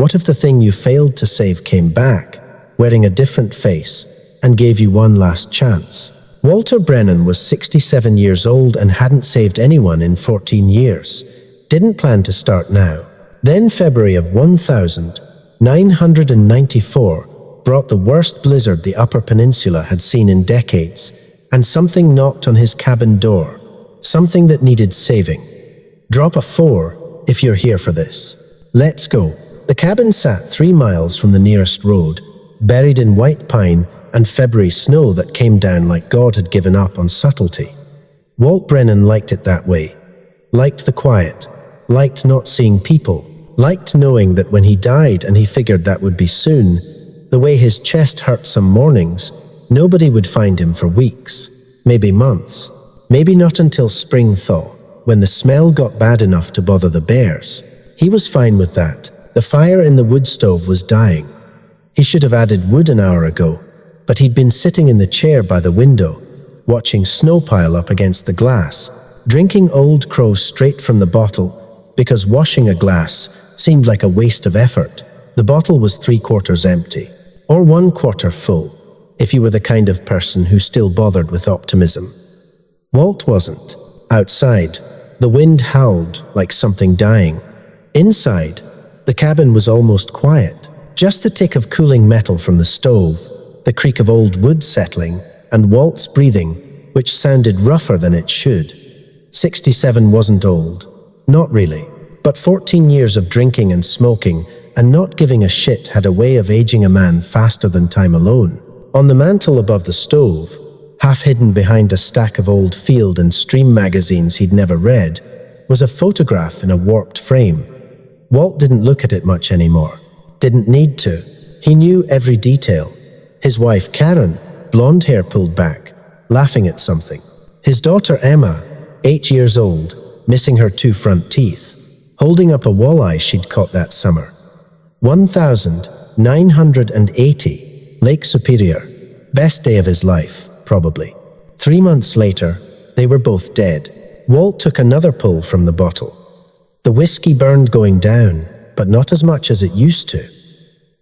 What if the thing you failed to save came back, wearing a different face, and gave you one last chance? Walter Brennan was 67 years old and hadn't saved anyone in 14 years. Didn't plan to start now. Then February of 1994 brought the worst blizzard the Upper Peninsula had seen in decades, and something knocked on his cabin door. Something that needed saving. Drop a 4 if you're here for this. Let's go. The cabin sat 3 miles from the nearest road, buried in white pine and February snow that came down like God had given up on subtlety. Walt Brennan liked it that way. Liked the quiet. Liked not seeing people. Liked knowing that when he died, and he figured that would be soon, the way his chest hurt some mornings, nobody would find him for weeks, maybe months, maybe not until spring thaw, when the smell got bad enough to bother the bears. He was fine with that. The fire in the wood stove was dying. He should have added wood an hour ago, but he'd been sitting in the chair by the window, watching snow pile up against the glass, drinking Old Crow straight from the bottle, because washing a glass seemed like a waste of effort. The bottle was 3/4 empty, or 1/4 full, if you were the kind of person who still bothered with optimism. Walt wasn't. Outside, the wind howled like something dying. Inside, the cabin was almost quiet. Just the tick of cooling metal from the stove, the creak of old wood settling, and Walt's breathing, which sounded rougher than it should. 67 wasn't old. Not really. But 14 years of drinking and smoking and not giving a shit had a way of aging a man faster than time alone. On the mantel above the stove, half hidden behind a stack of old field and stream magazines he'd never read, was a photograph in a warped frame. Walt didn't look at it much anymore. Didn't need to. He knew every detail. His wife Karen, blonde hair pulled back, laughing at something. His daughter Emma, 8 years old, missing her 2 front teeth, holding up a walleye she'd caught that summer. 1980, Lake Superior. Best day of his life, probably. 3 months later, they were both dead. Walt took another pull from the bottle. The whiskey burned going down, but not as much as it used to.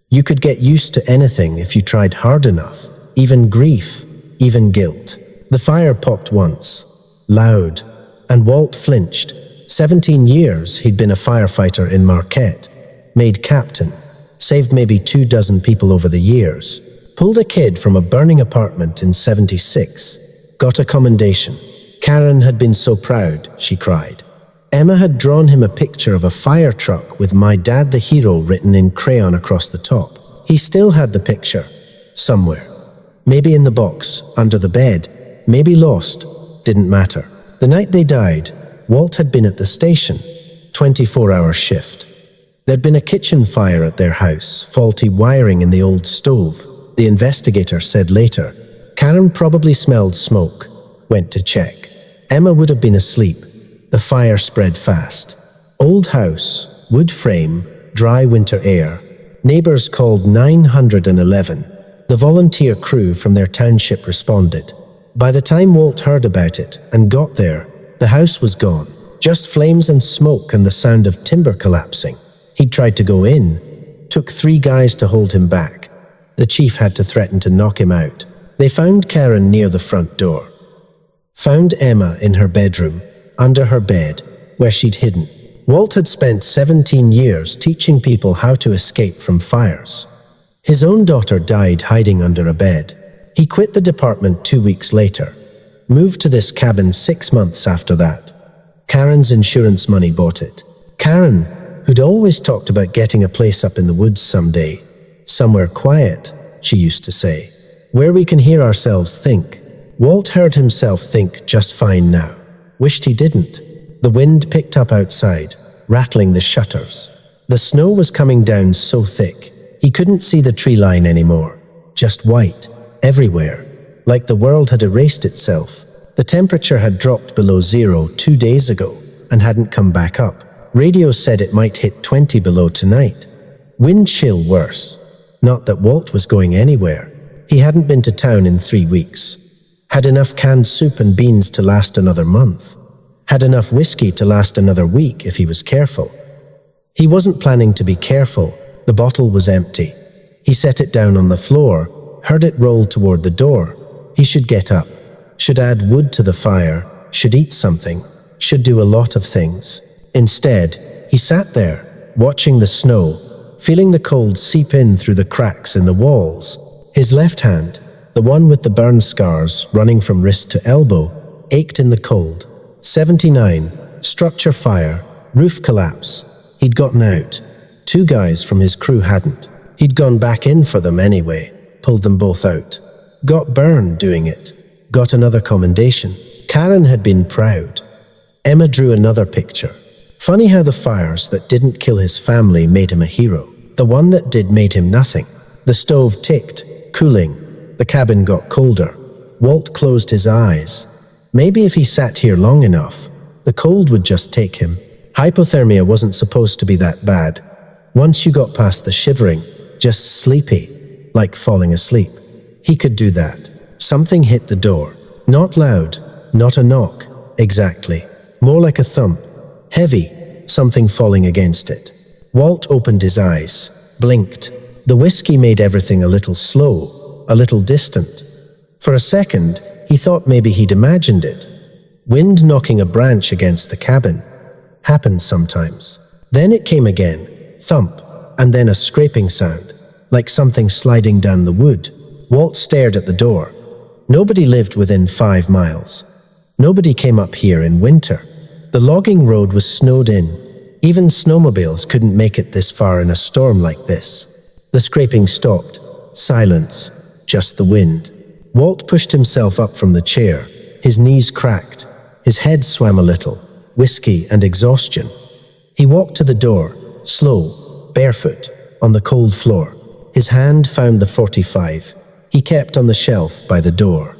You could get used to anything if you tried hard enough, even grief, even guilt. The fire popped once, loud, and Walt flinched. 17 years he'd been a firefighter in Marquette, made captain, saved maybe 24 people over the years, pulled a kid from a burning apartment in 76, got a commendation. Karen had been so proud, she cried. Emma had drawn him a picture of a fire truck with "My Dad the Hero" written in crayon across the top. He still had the picture, somewhere. Maybe in the box, under the bed, maybe lost, didn't matter. The night they died, Walt had been at the station, 24-hour shift. There'd been a kitchen fire at their house, faulty wiring in the old stove. The investigator said later. Karen probably smelled smoke, went to check. Emma would have been asleep. The fire spread fast. Old house, wood frame, dry winter air. Neighbors called 911. The volunteer crew from their township responded. By the time Walt heard about it and got there, the house was gone. Just flames and smoke and the sound of timber collapsing. He'd tried to go in. Took 3 guys to hold him back. The chief had to threaten to knock him out. They found Karen near the front door. Found Emma in her bedroom, under her bed, where she'd hidden. Walt had spent 17 years teaching people how to escape from fires. His own daughter died hiding under a bed. He quit the department 2 weeks later. Moved to this cabin 6 months after that. Karen's insurance money bought it. Karen, who'd always talked about getting a place up in the woods someday. Somewhere quiet, she used to say. Where we can hear ourselves think. Walt heard himself think just fine now. Wished he didn't. The wind picked up outside, rattling the shutters. The snow was coming down so thick, he couldn't see the tree line anymore. Just white, everywhere, like the world had erased itself. The temperature had dropped below 0 2 days ago and hadn't come back up. Radio said it might hit 20 below tonight. Wind chill worse. Not that Walt was going anywhere. He hadn't been to town in 3 weeks. Had enough canned soup and beans to last another month. Had enough whiskey to last another week if he was careful. He wasn't planning to be careful. The bottle was empty. He set it down on the floor, heard it roll toward the door. He should get up, should add wood to the fire, should eat something, should do a lot of things. Instead, he sat there, watching the snow, feeling the cold seep in through the cracks in the walls. His left hand, the one with the burn scars running from wrist to elbow, ached in the cold. 79, structure fire, roof collapse. He'd gotten out. 2 guys from his crew hadn't. He'd gone back in for them anyway, pulled them both out. Got burned doing it. Got another commendation. Karen had been proud. Emma drew another picture. Funny how the fires that didn't kill his family made him a hero. The one that did made him nothing. The stove ticked, cooling. The cabin got colder. Walt closed his eyes. Maybe if he sat here long enough, the cold would just take him. Hypothermia wasn't supposed to be that bad. Once you got past the shivering, just sleepy, like falling asleep. He could do that. Something hit the door. Not loud, not a knock, exactly. More like a thump. Heavy, something falling against it. Walt opened his eyes, blinked. The whiskey made everything a little slow, a little distant. For a second, he thought maybe he'd imagined it. Wind knocking a branch against the cabin. Happens sometimes. Then it came again, thump, and then a scraping sound, like something sliding down the wood. Walt stared at the door. Nobody lived within 5 miles. Nobody came up here in winter. The logging road was snowed in. Even snowmobiles couldn't make it this far in a storm like this. The scraping stopped. Silence. Just the wind. Walt pushed himself up from the chair. His knees cracked. His head swam a little. Whiskey and exhaustion. He walked to the door, slow, barefoot, on the cold floor. His hand found the .45. He kept on the shelf by the door.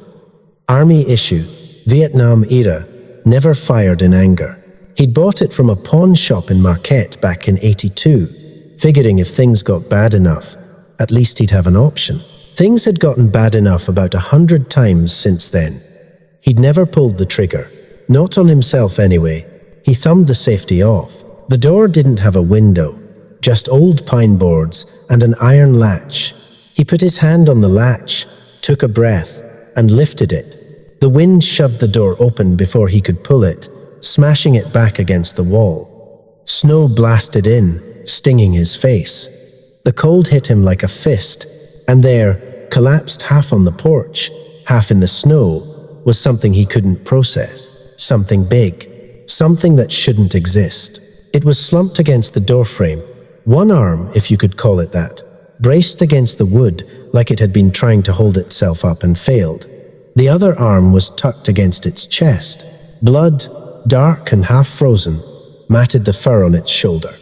Army issue, Vietnam era, never fired in anger. He'd bought it from a pawn shop in Marquette back in '82, figuring if things got bad enough, at least he'd have an option. Things had gotten bad enough about 100 times since then. He'd never pulled the trigger. Not on himself anyway. He thumbed the safety off. The door didn't have a window, just old pine boards and an iron latch. He put his hand on the latch, took a breath, and lifted it. The wind shoved the door open before he could pull it, smashing it back against the wall. Snow blasted in, stinging his face. The cold hit him like a fist, and there, collapsed half on the porch, half in the snow, was something he couldn't process. Something big. Something that shouldn't exist. It was slumped against the doorframe. One arm, if you could call it that, braced against the wood like it had been trying to hold itself up and failed. The other arm was tucked against its chest. Blood, dark and half frozen, matted the fur on its shoulder.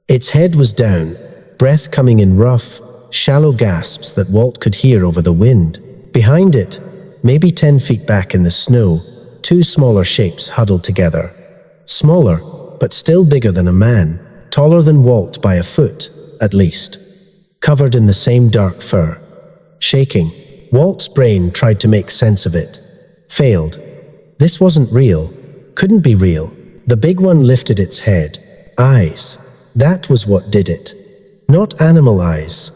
Its head was down, breath coming in rough, shallow gasps that Walt could hear over the wind. Behind it, maybe 10 feet back in the snow, 2 smaller shapes huddled together. Smaller, but still bigger than a man, taller than Walt by a foot, at least. Covered in the same dark fur. Shaking, Walt's brain tried to make sense of it. Failed. This wasn't real. Couldn't be real. The big one lifted its head. Eyes. That was what did it. Not animal eyes.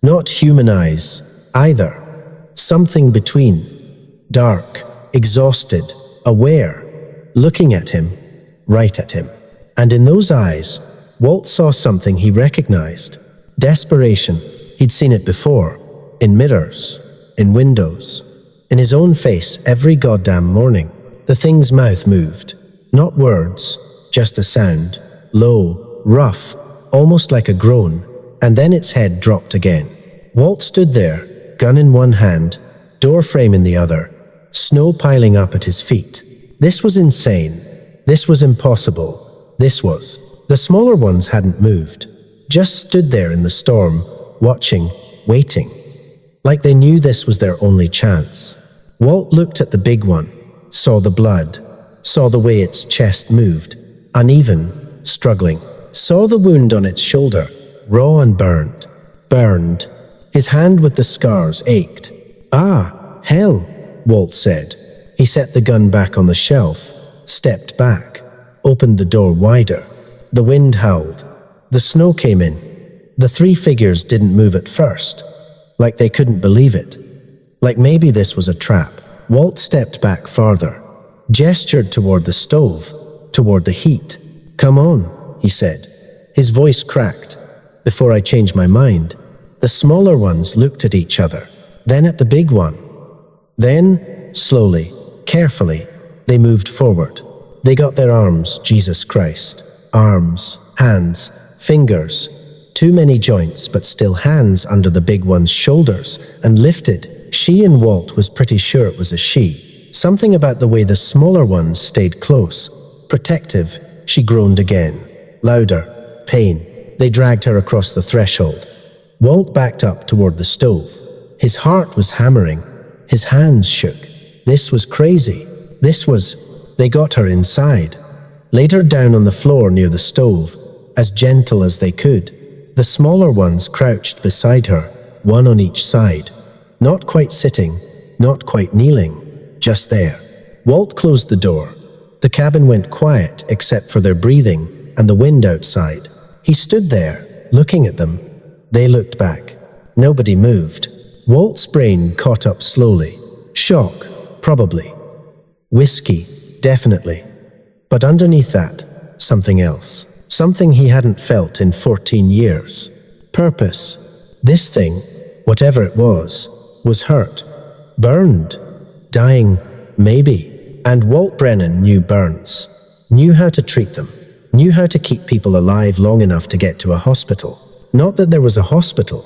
Not human eyes, either. Something between. Dark, exhausted, aware. Looking at him, right at him. And in those eyes, Walt saw something he recognized. Desperation. He'd seen it before. In mirrors. In windows. In his own face every goddamn morning. The thing's mouth moved. Not words, just a sound. Low, rough, almost like a groan. And then its head dropped again. Walt stood there, gun in one hand, door frame in the other, snow piling up at his feet. This was insane. This was impossible. This was. The smaller ones hadn't moved. Just stood there in the storm, watching, waiting. Like they knew this was their only chance. Walt looked at the big one, saw the blood, saw the way its chest moved, uneven, struggling, saw the wound on its shoulder, raw and burned. Burned. His hand with the scars ached. Ah, hell, Walt said. He set the gun back on the shelf, stepped back, opened the door wider. The wind howled. The snow came in. The three figures didn't move at first, like they couldn't believe it. Like maybe this was a trap. Walt stepped back farther, gestured toward the stove, toward the heat. "Come on," he said. His voice cracked. "Before I change my mind." The smaller ones looked at each other, then at the big one. Then, slowly, carefully, they moved forward. They got their arms, Jesus Christ. Arms, hands, fingers. Too many joints, but still hands under the big one's shoulders, and lifted. She and Walt was pretty sure it was a she. Something about the way the smaller ones stayed close. Protective, she groaned again. Louder. Pain. They dragged her across the threshold. Walt backed up toward the stove. His heart was hammering. His hands shook. This was crazy. They got her inside. Laid her down on the floor near the stove, as gentle as they could. The smaller ones crouched beside her, one on each side. Not quite sitting, not quite kneeling, just there. Walt closed the door. The cabin went quiet except for their breathing and the wind outside. He stood there, looking at them. They looked back. Nobody moved. Walt's brain caught up slowly. Shock, probably. Whiskey, definitely. But underneath that, something else. Something he hadn't felt in 14 years. Purpose. This thing, whatever it was hurt. Burned. Dying, maybe. And Walt Brennan knew burns. Knew how to treat them. Knew how to keep people alive long enough to get to a hospital. Not that there was a hospital.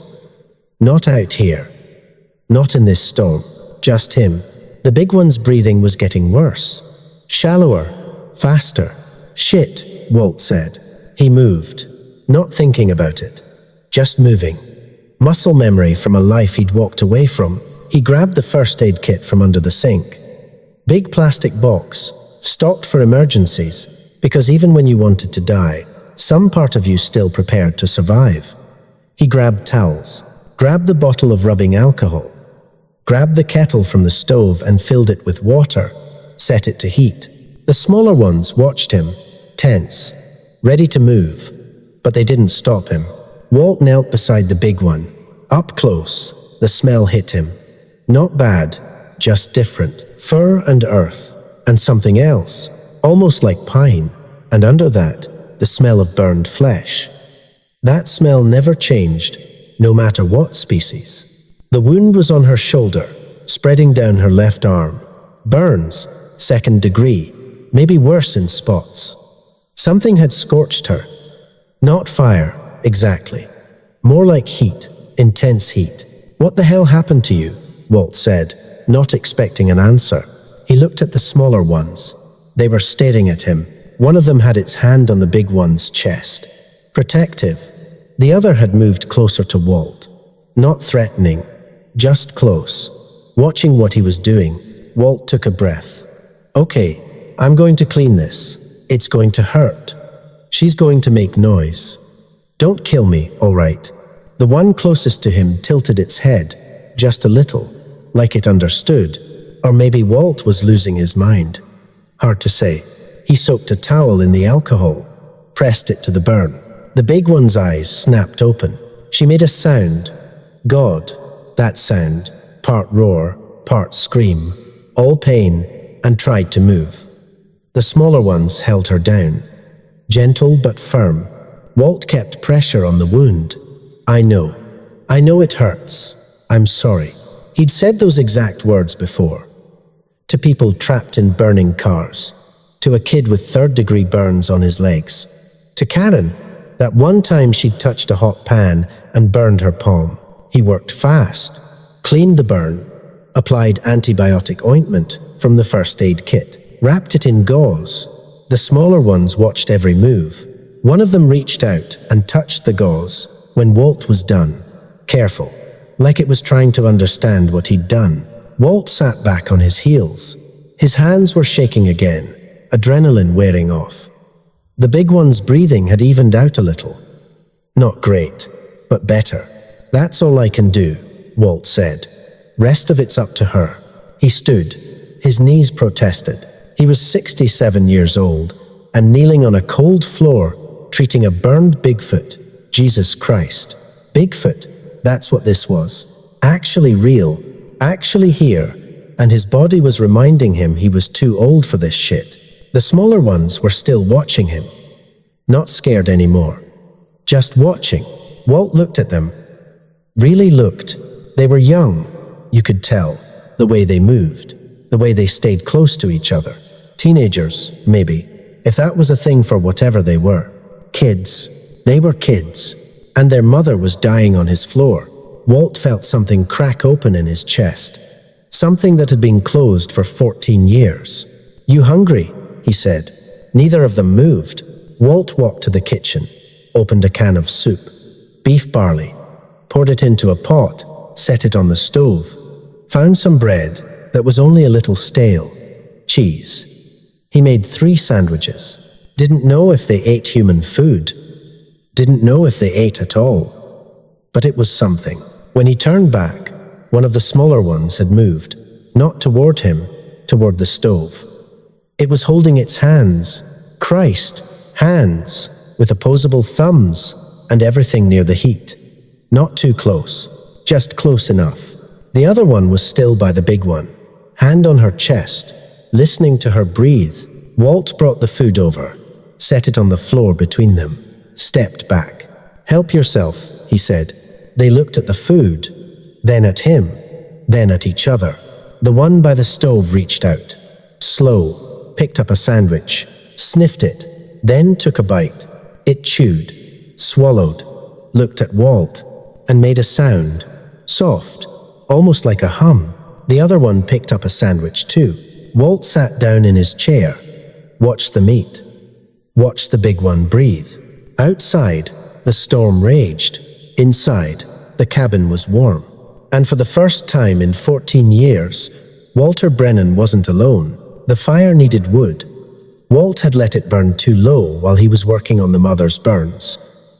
Not out here. Not in this storm. Just him. The big one's breathing was getting worse. Shallower. Faster. Shit, Walt said. He moved. Not thinking about it. Just moving. Muscle memory from a life he'd walked away from. He grabbed the first aid kit from under the sink. Big plastic box. Stocked for emergencies. Because even when you wanted to die, some part of you still prepared to survive. He grabbed towels. Grabbed the bottle of rubbing alcohol. Grabbed the kettle from the stove and filled it with water. Set it to heat. The smaller ones watched him, tense, ready to move. But they didn't stop him. Walt knelt beside the big one. Up close, the smell hit him. Not bad, just different. Fur and earth, and something else, almost like pine. And under that, the smell of burned flesh. That smell never changed, no matter what species. The wound was on her shoulder, spreading down her left arm. Burns, 2nd degree, maybe worse in spots. Something had scorched her. Not fire, exactly. More like heat, intense heat. "What the hell happened to you?" Walt said, not expecting an answer. He looked at the smaller ones. They were staring at him. One of them had its hand on the big one's chest. Protective. The other had moved closer to Walt. Not threatening, just close. Watching what he was doing, Walt took a breath. "Okay, I'm going to clean this. It's going to hurt. She's going to make noise. Don't kill me, all right." The one closest to him tilted its head, just a little, like it understood. Or maybe Walt was losing his mind. Hard to say. He soaked a towel in the alcohol, pressed it to the burn. The big one's eyes snapped open. She made a sound. God, that sound. Part roar, part scream. All pain, and tried to move. The smaller ones held her down. Gentle but firm. Walt kept pressure on the wound. I know it hurts. I'm sorry." He'd said those exact words before. To people trapped in burning cars. To a kid with 3rd-degree burns on his legs. To Karen, that one time she'd touched a hot pan and burned her palm. He worked fast, cleaned the burn, applied antibiotic ointment from the first aid kit, wrapped it in gauze. The smaller ones watched every move. One of them reached out and touched the gauze when Walt was done. Careful, like it was trying to understand what he'd done. Walt sat back on his heels. His hands were shaking again, adrenaline wearing off. The big one's breathing had evened out a little. Not great, but better. "That's all I can do," Walt said. "Rest of it's up to her." He stood. His knees protested. He was 67 years old and kneeling on a cold floor, treating a burned Bigfoot, Jesus Christ. Bigfoot, that's what this was. Actually real, actually here, and his body was reminding him he was too old for this shit. The smaller ones were still watching him. Not scared anymore. Just watching. Walt looked at them. Really looked. They were young, you could tell. The way they moved. The way they stayed close to each other. Teenagers, maybe. If that was a thing for whatever they were. Kids. They were kids. And their mother was dying on his floor. Walt felt something crack open in his chest. Something that had been closed for 14 years. "You hungry?" he said. Neither of them moved. Walt walked to the kitchen, opened a can of soup, beef barley, poured it into a pot, set it on the stove, found some bread that was only a little stale, cheese. He made 3 sandwiches. Didn't know if they ate human food. Didn't know if they ate at all. But it was something. When he turned back, one of the smaller ones had moved, not toward him, toward the stove. It was holding its hands. Christ, hands, with opposable thumbs, and everything near the heat. Not too close, just close enough. The other one was still by the big one, hand on her chest, listening to her breathe. Walt brought the food over, set it on the floor between them, stepped back. "Help yourself," he said. They looked at the food, then at him, then at each other. The one by the stove reached out, slow, picked up a sandwich, sniffed it, then took a bite. It chewed, swallowed, looked at Walt, and made a sound, soft, almost like a hum. The other one picked up a sandwich too. Walt sat down in his chair, watched the meat, watched the big one breathe. Outside, the storm raged. Inside, the cabin was warm. And for the first time in 14 years, Walter Brennan wasn't alone. The fire needed wood. Walt had let it burn too low while he was working on the mother's burns.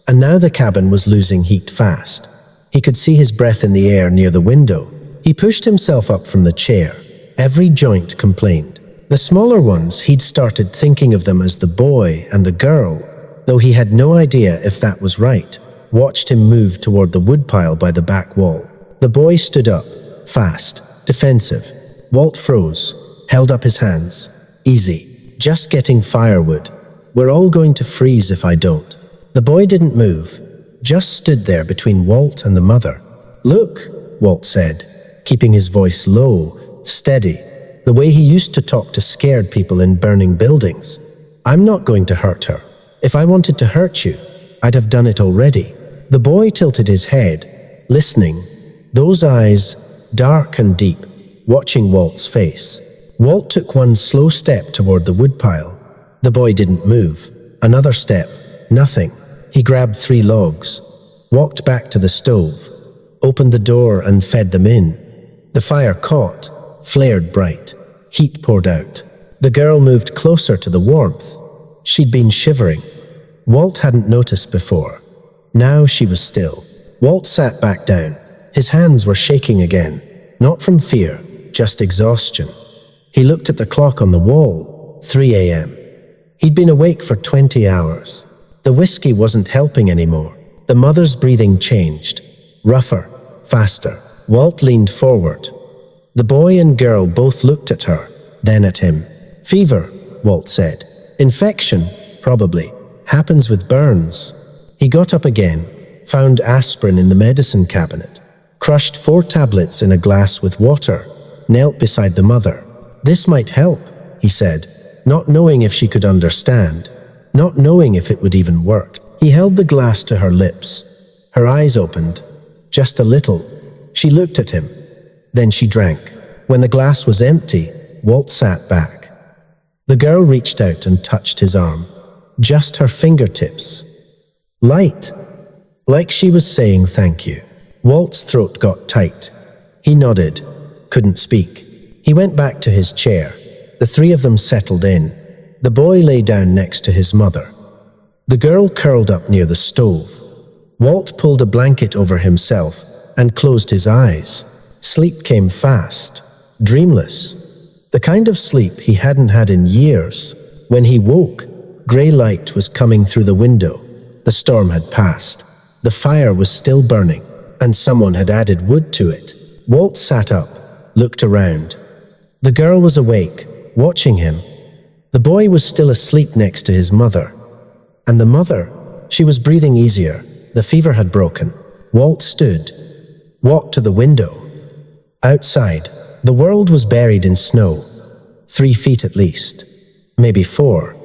And now the cabin was losing heat fast. He could see his breath in the air near the window. He pushed himself up from the chair. Every joint complained. The smaller ones, he'd started thinking of them as the boy and the girl, though he had no idea if that was right. Watched him move toward the woodpile by the back wall. The boy stood up, fast, defensive. Walt froze, held up his hands. "Easy, just getting firewood. We're all going to freeze if I don't." The boy didn't move, just stood there between Walt and the mother. "Look," Walt said, keeping his voice low, steady, the way he used to talk to scared people in burning buildings. "I'm not going to hurt her. If I wanted to hurt you, I'd have done it already." The boy tilted his head, listening, those eyes, dark and deep, watching Walt's face. Walt took one slow step toward the woodpile. The boy didn't move. Another step, nothing. He grabbed 3 logs, walked back to the stove, opened the door and fed them in. The fire caught, flared bright. Heat poured out. The girl moved closer to the warmth. She'd been shivering. Walt hadn't noticed before. Now she was still. Walt sat back down. His hands were shaking again, not from fear, just exhaustion. He looked at the clock on the wall, 3 a.m. He'd been awake for 20 hours. The whiskey wasn't helping anymore. The mother's breathing changed, rougher, faster. Walt leaned forward. The boy and girl both looked at her, then at him. "Fever," Walt said. "Infection, probably. Happens with burns." He got up again, found aspirin in the medicine cabinet, crushed 4 tablets in a glass with water, knelt beside the mother. "This might help," he said, not knowing if she could understand, not knowing if it would even work. He held the glass to her lips. Her eyes opened, just a little. She looked at him. Then she drank. When the glass was empty, Walt sat back. The girl reached out and touched his arm, just her fingertips. Light, like she was saying thank you. Walt's throat got tight. He nodded, couldn't speak. He went back to his chair. The 3 of them settled in. The boy lay down next to his mother. The girl curled up near the stove. Walt pulled a blanket over himself and closed his eyes. Sleep came fast, dreamless. The kind of sleep he hadn't had in years. When he woke, grey light was coming through the window. The storm had passed. The fire was still burning, and someone had added wood to it. Walt sat up, looked around. The girl was awake, watching him. The boy was still asleep next to his mother. And the mother, she was breathing easier. The fever had broken. Walt stood, walked to the window. Outside, the world was buried in snow, 3 feet at least, maybe 4.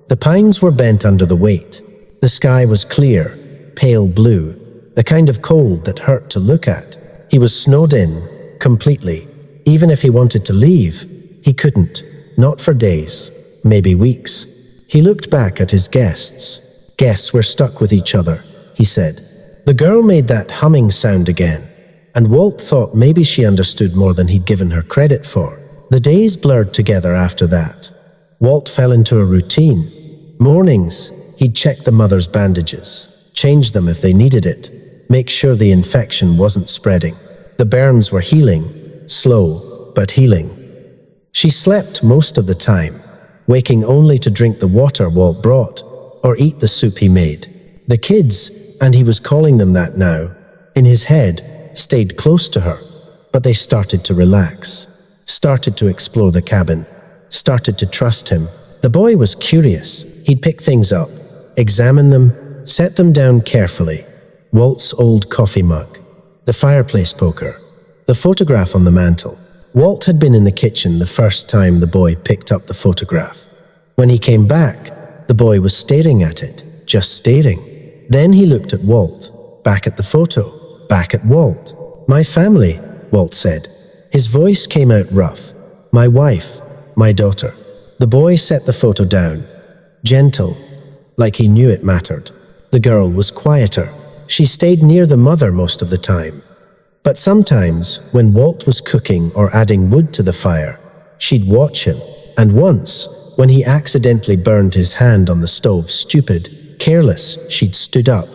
The pines were bent under the weight. The sky was clear, pale blue, the kind of cold that hurt to look at. He was snowed in, completely. Even if he wanted to leave, he couldn't, not for days, maybe weeks. He looked back at his guests. Guests were stuck with each other, he said. The girl made that humming sound again, and Walt thought maybe she understood more than he'd given her credit for. The days blurred together after that. Walt fell into a routine. Mornings, he'd check the mother's bandages, change them if they needed it, make sure the infection wasn't spreading. The burns were healing, slow, but healing. She slept most of the time, waking only to drink the water Walt brought, or eat the soup he made. The kids, and he was calling them that now, in his head, stayed close to her, but they started to relax, started to explore the cabin, started to trust him. The boy was curious. He'd pick things up, examine them, set them down carefully. Walt's old coffee mug, the fireplace poker, the photograph on the mantel. Walt had been in the kitchen the first time the boy picked up the photograph. When he came back, the boy was staring at it, just staring. Then he looked at Walt, back at the photo, back at Walt. "My family," Walt said. His voice came out rough. "My wife, my daughter." The boy set the photo down, gentle, like he knew it mattered. The girl was quieter. She stayed near the mother most of the time. But sometimes, when Walt was cooking or adding wood to the fire, she'd watch him. And once, when he accidentally burned his hand on the stove, stupid, careless, she'd stood up,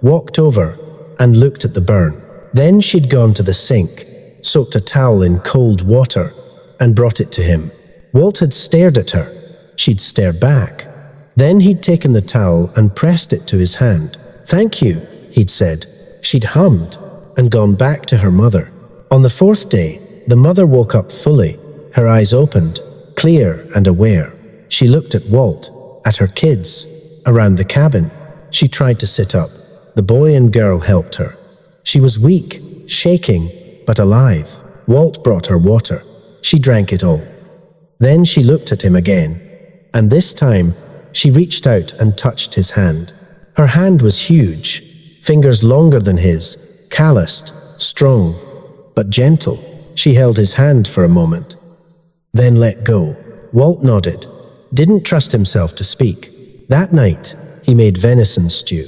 walked over, and looked at the burn. Then she'd gone to the sink, soaked a towel in cold water, and brought it to him. Walt had stared at her. She'd stare back. Then he'd taken the towel and pressed it to his hand. "Thank you," he'd said. She'd hummed and gone back to her mother. On the 4th day, the mother woke up fully, her eyes opened, clear and aware. She looked at Walt, at her kids, around the cabin. She tried to sit up. The boy and girl helped her. She was weak, shaking, but alive. Walt brought her water. She drank it all. Then she looked at him again, and this time she reached out and touched his hand. Her hand was huge, fingers longer than his, calloused, strong, but gentle. She held his hand for a moment, then let go. Walt nodded, didn't trust himself to speak. That night, he made venison stew.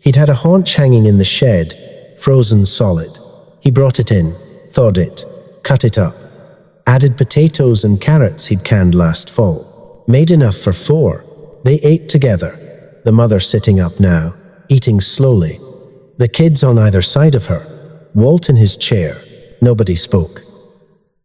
He'd had a haunch hanging in the shed, frozen solid. He brought it in, thawed it, cut it up, added potatoes and carrots he'd canned last fall. Made enough for 4. They ate together, the mother sitting up now, eating slowly. The kids on either side of her, Walt in his chair. Nobody spoke.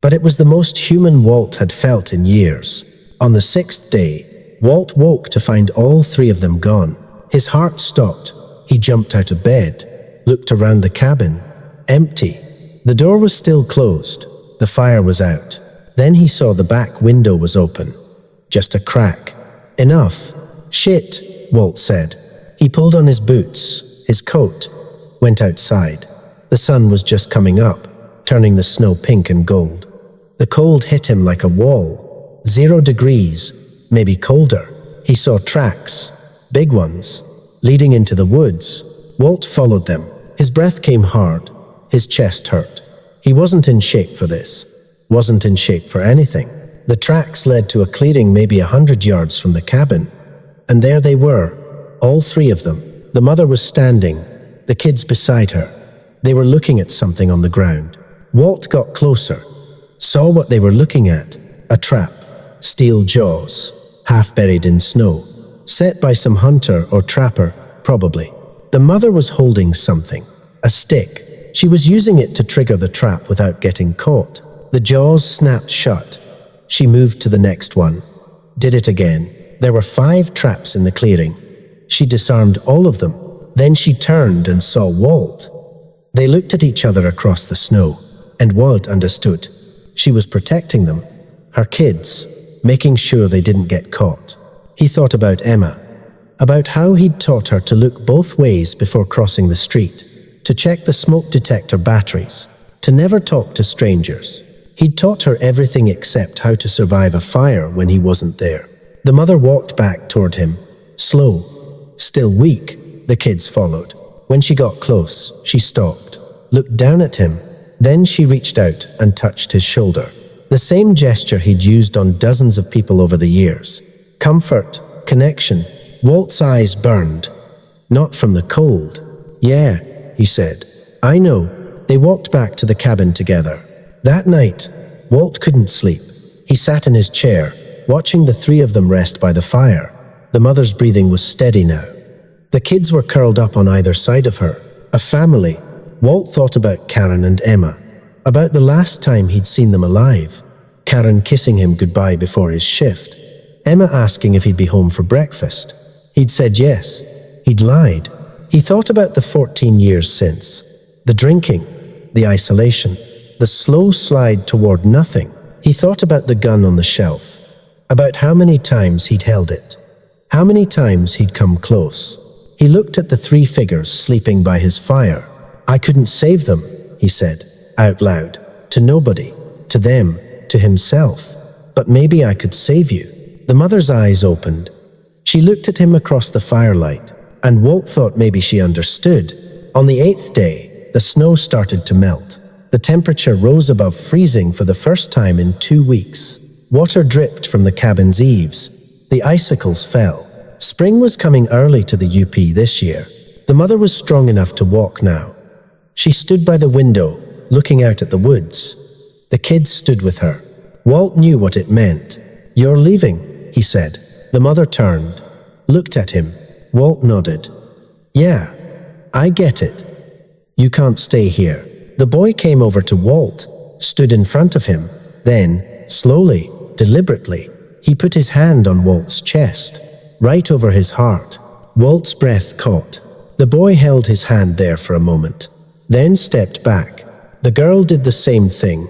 But it was the most human Walt had felt in years. On the 6th day, Walt woke to find all 3 of them gone. His heart stopped. He jumped out of bed, looked around the cabin. Empty. The door was still closed. The fire was out. Then he saw the back window was open. Just a crack. Enough. "Shit," Walt said. He pulled on his boots, his coat, went outside. The sun was just coming up, turning the snow pink and gold. The cold hit him like a wall. 0 degrees, maybe colder. He saw tracks, big ones, leading into the woods. Walt followed them. His breath came hard. His chest hurt. He wasn't in shape for this. Wasn't in shape for anything. The tracks led to a clearing maybe 100 yards from the cabin. And there they were, all 3 of them. The mother was standing, the kids beside her. They were looking at something on the ground. Walt got closer, saw what they were looking at. A trap, steel jaws, half buried in snow, set by some hunter or trapper, probably. The mother was holding something, a stick. She was using it to trigger the trap without getting caught. The jaws snapped shut. She moved to the next one, did it again. There were 5 traps in the clearing. She disarmed all of them. Then she turned and saw Walt. They looked at each other across the snow, and Walt understood. She was protecting them, her kids, making sure they didn't get caught. He thought about Emma, about how he'd taught her to look both ways before crossing the street, to check the smoke detector batteries, to never talk to strangers. He'd taught her everything except how to survive a fire when he wasn't there. The mother walked back toward him, slow, still weak. The kids followed. When she got close, she stopped, looked down at him, then she reached out and touched his shoulder. The same gesture he'd used on dozens of people over the years. Comfort, connection. Walt's eyes burned. Not from the cold. Yeah, he said. I know. They walked back to the cabin together. That night, Walt couldn't sleep. He sat in his chair, watching the three of them rest by the fire. The mother's breathing was steady now. The kids were curled up on either side of her. A family. Walt thought about Karen and Emma, about the last time he'd seen them alive. Karen kissing him goodbye before his shift. Emma asking if he'd be home for breakfast. He'd said yes. He'd lied. He thought about the 14 years since. The drinking, the isolation, the slow slide toward nothing. He thought about the gun on the shelf, about how many times he'd held it, how many times he'd come close. He looked at the three figures sleeping by his fire. I couldn't save them, he said, out loud, to nobody, to them, to himself. But maybe I could save you. The mother's eyes opened. She looked at him across the firelight, and Walt thought maybe she understood. On the 8th day, the snow started to melt. The temperature rose above freezing for the first time in 2 weeks. Water dripped from the cabin's eaves. The icicles fell. Spring was coming early to the UP this year. The mother was strong enough to walk now. She stood by the window, looking out at the woods. The kids stood with her. Walt knew what it meant. You're leaving, he said. The mother turned, looked at him. Walt nodded. Yeah, I get it. You can't stay here. The boy came over to Walt, stood in front of him. Then, slowly, deliberately, he put his hand on Walt's chest, right over his heart. Walt's breath caught. The boy held his hand there for a moment, then stepped back. The girl did the same thing,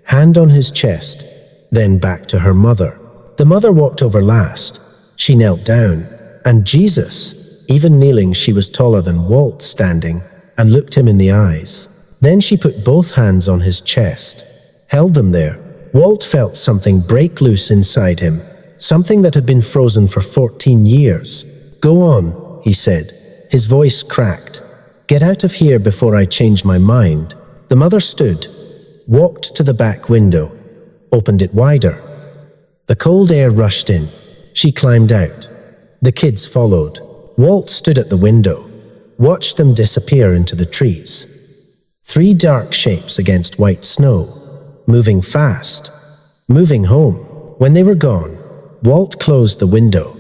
hand on his chest, then back to her mother. The mother walked over last. She knelt down, and Jesus, even kneeling, she was taller than Walt standing, and looked him in the eyes. Then she put both hands on his chest, held them there. Walt felt something break loose inside him, something that had been frozen for 14 years. Go on, he said. His voice cracked. Get out of here before I change my mind. The mother stood, walked to the back window, opened it wider. The cold air rushed in. She climbed out. The kids followed. Walt stood at the window, watched them disappear into the trees. 3 dark shapes against white snow, moving fast, moving home. When they were gone, Walt closed the window,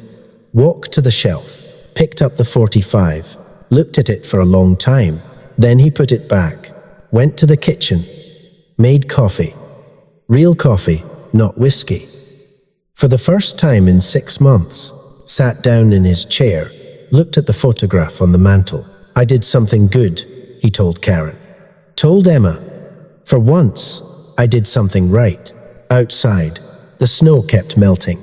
walked to the shelf, picked up the .45, looked at it for a long time. Then he put it back, went to the kitchen, made coffee. Real coffee, not whiskey. For the first time in 6 months, sat down in his chair, looked at the photograph on the mantel. I did something good, he told Karen. Told Emma. For once, I did something right. Outside, the snow kept melting.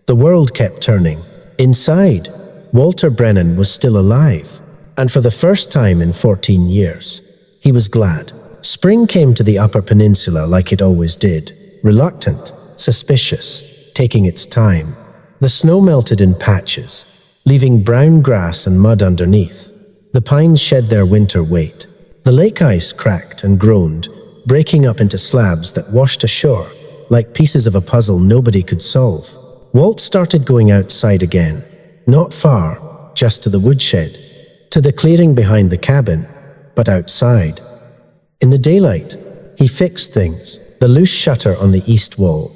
The world kept turning. Inside, Walter Brennan was still alive. And for the first time in 14 years, he was glad. Spring came to the Upper Peninsula like it always did, reluctant, suspicious, taking its time. The snow melted in patches, leaving brown grass and mud underneath. The pines shed their winter weight. The lake ice cracked and groaned, breaking up into slabs that washed ashore, like pieces of a puzzle nobody could solve. Walt started going outside again, not far, just to the woodshed, to the clearing behind the cabin, but outside. In the daylight, he fixed things, the loose shutter on the east wall,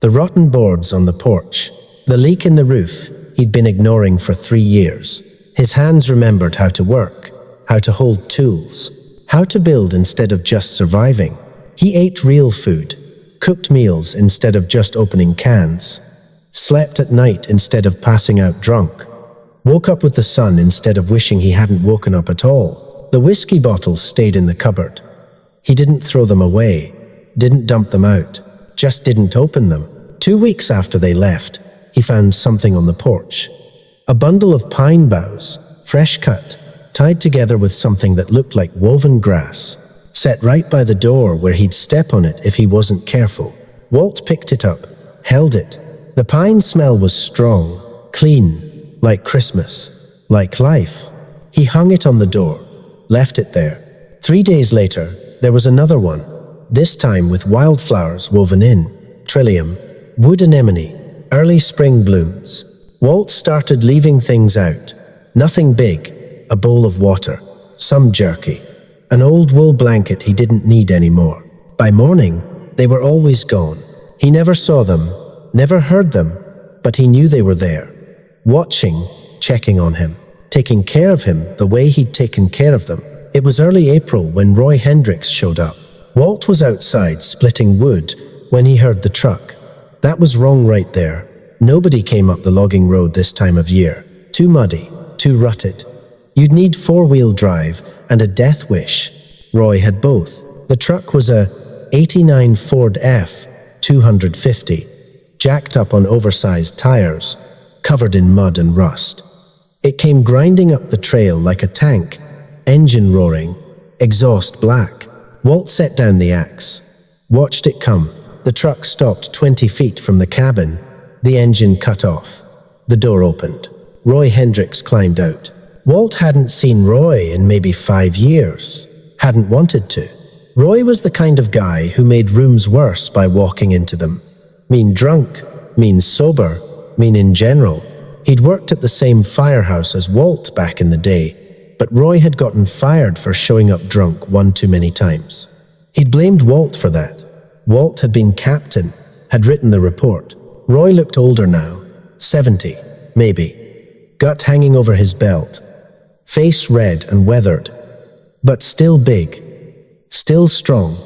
the rotten boards on the porch, the leak in the roof he'd been ignoring for 3 years. His hands remembered how to work, how to hold tools, how to build instead of just surviving. He ate real food, cooked meals instead of just opening cans, slept at night instead of passing out drunk. Woke up with the sun instead of wishing he hadn't woken up at all. The whiskey bottles stayed in the cupboard. He didn't throw them away, didn't dump them out, just didn't open them. 2 weeks after they left, he found something on the porch. A bundle of pine boughs, fresh cut, tied together with something that looked like woven grass, set right by the door where he'd step on it if he wasn't careful. Walt picked it up, held it. The pine smell was strong, clean, like Christmas, like life. He hung it on the door, left it there. 3 days later, there was another one, this time with wildflowers woven in, trillium, wood anemone, early spring blooms. Walt started leaving things out. Nothing big, a bowl of water, some jerky, an old wool blanket he didn't need anymore. By morning, they were always gone. He never saw them, never heard them, but he knew they were there, watching, checking on him, taking care of him the way he'd taken care of them. It was early April when Roy Hendricks showed up. Walt was outside splitting wood when he heard the truck. That was wrong right there. Nobody came up the logging road this time of year. Too muddy, too rutted. You'd need 4-wheel drive and a death wish. Roy had both. The truck was a '89 Ford F-250, jacked up on oversized tires, covered in mud and rust. It came grinding up the trail like a tank, engine roaring, exhaust black. Walt set down the axe, watched it come. The truck stopped 20 feet from the cabin. The engine cut off. The door opened. Roy Hendricks climbed out. Walt hadn't seen Roy in maybe 5 years. Hadn't wanted to. Roy was the kind of guy who made rooms worse by walking into them. Mean drunk, mean sober, mean in general. He'd worked at the same firehouse as Walt back in the day, but Roy had gotten fired for showing up drunk one too many times. He'd blamed Walt for that. Walt had been captain, had written the report. Roy looked older now, 70, maybe. Gut hanging over his belt, face red and weathered, but still big, still strong,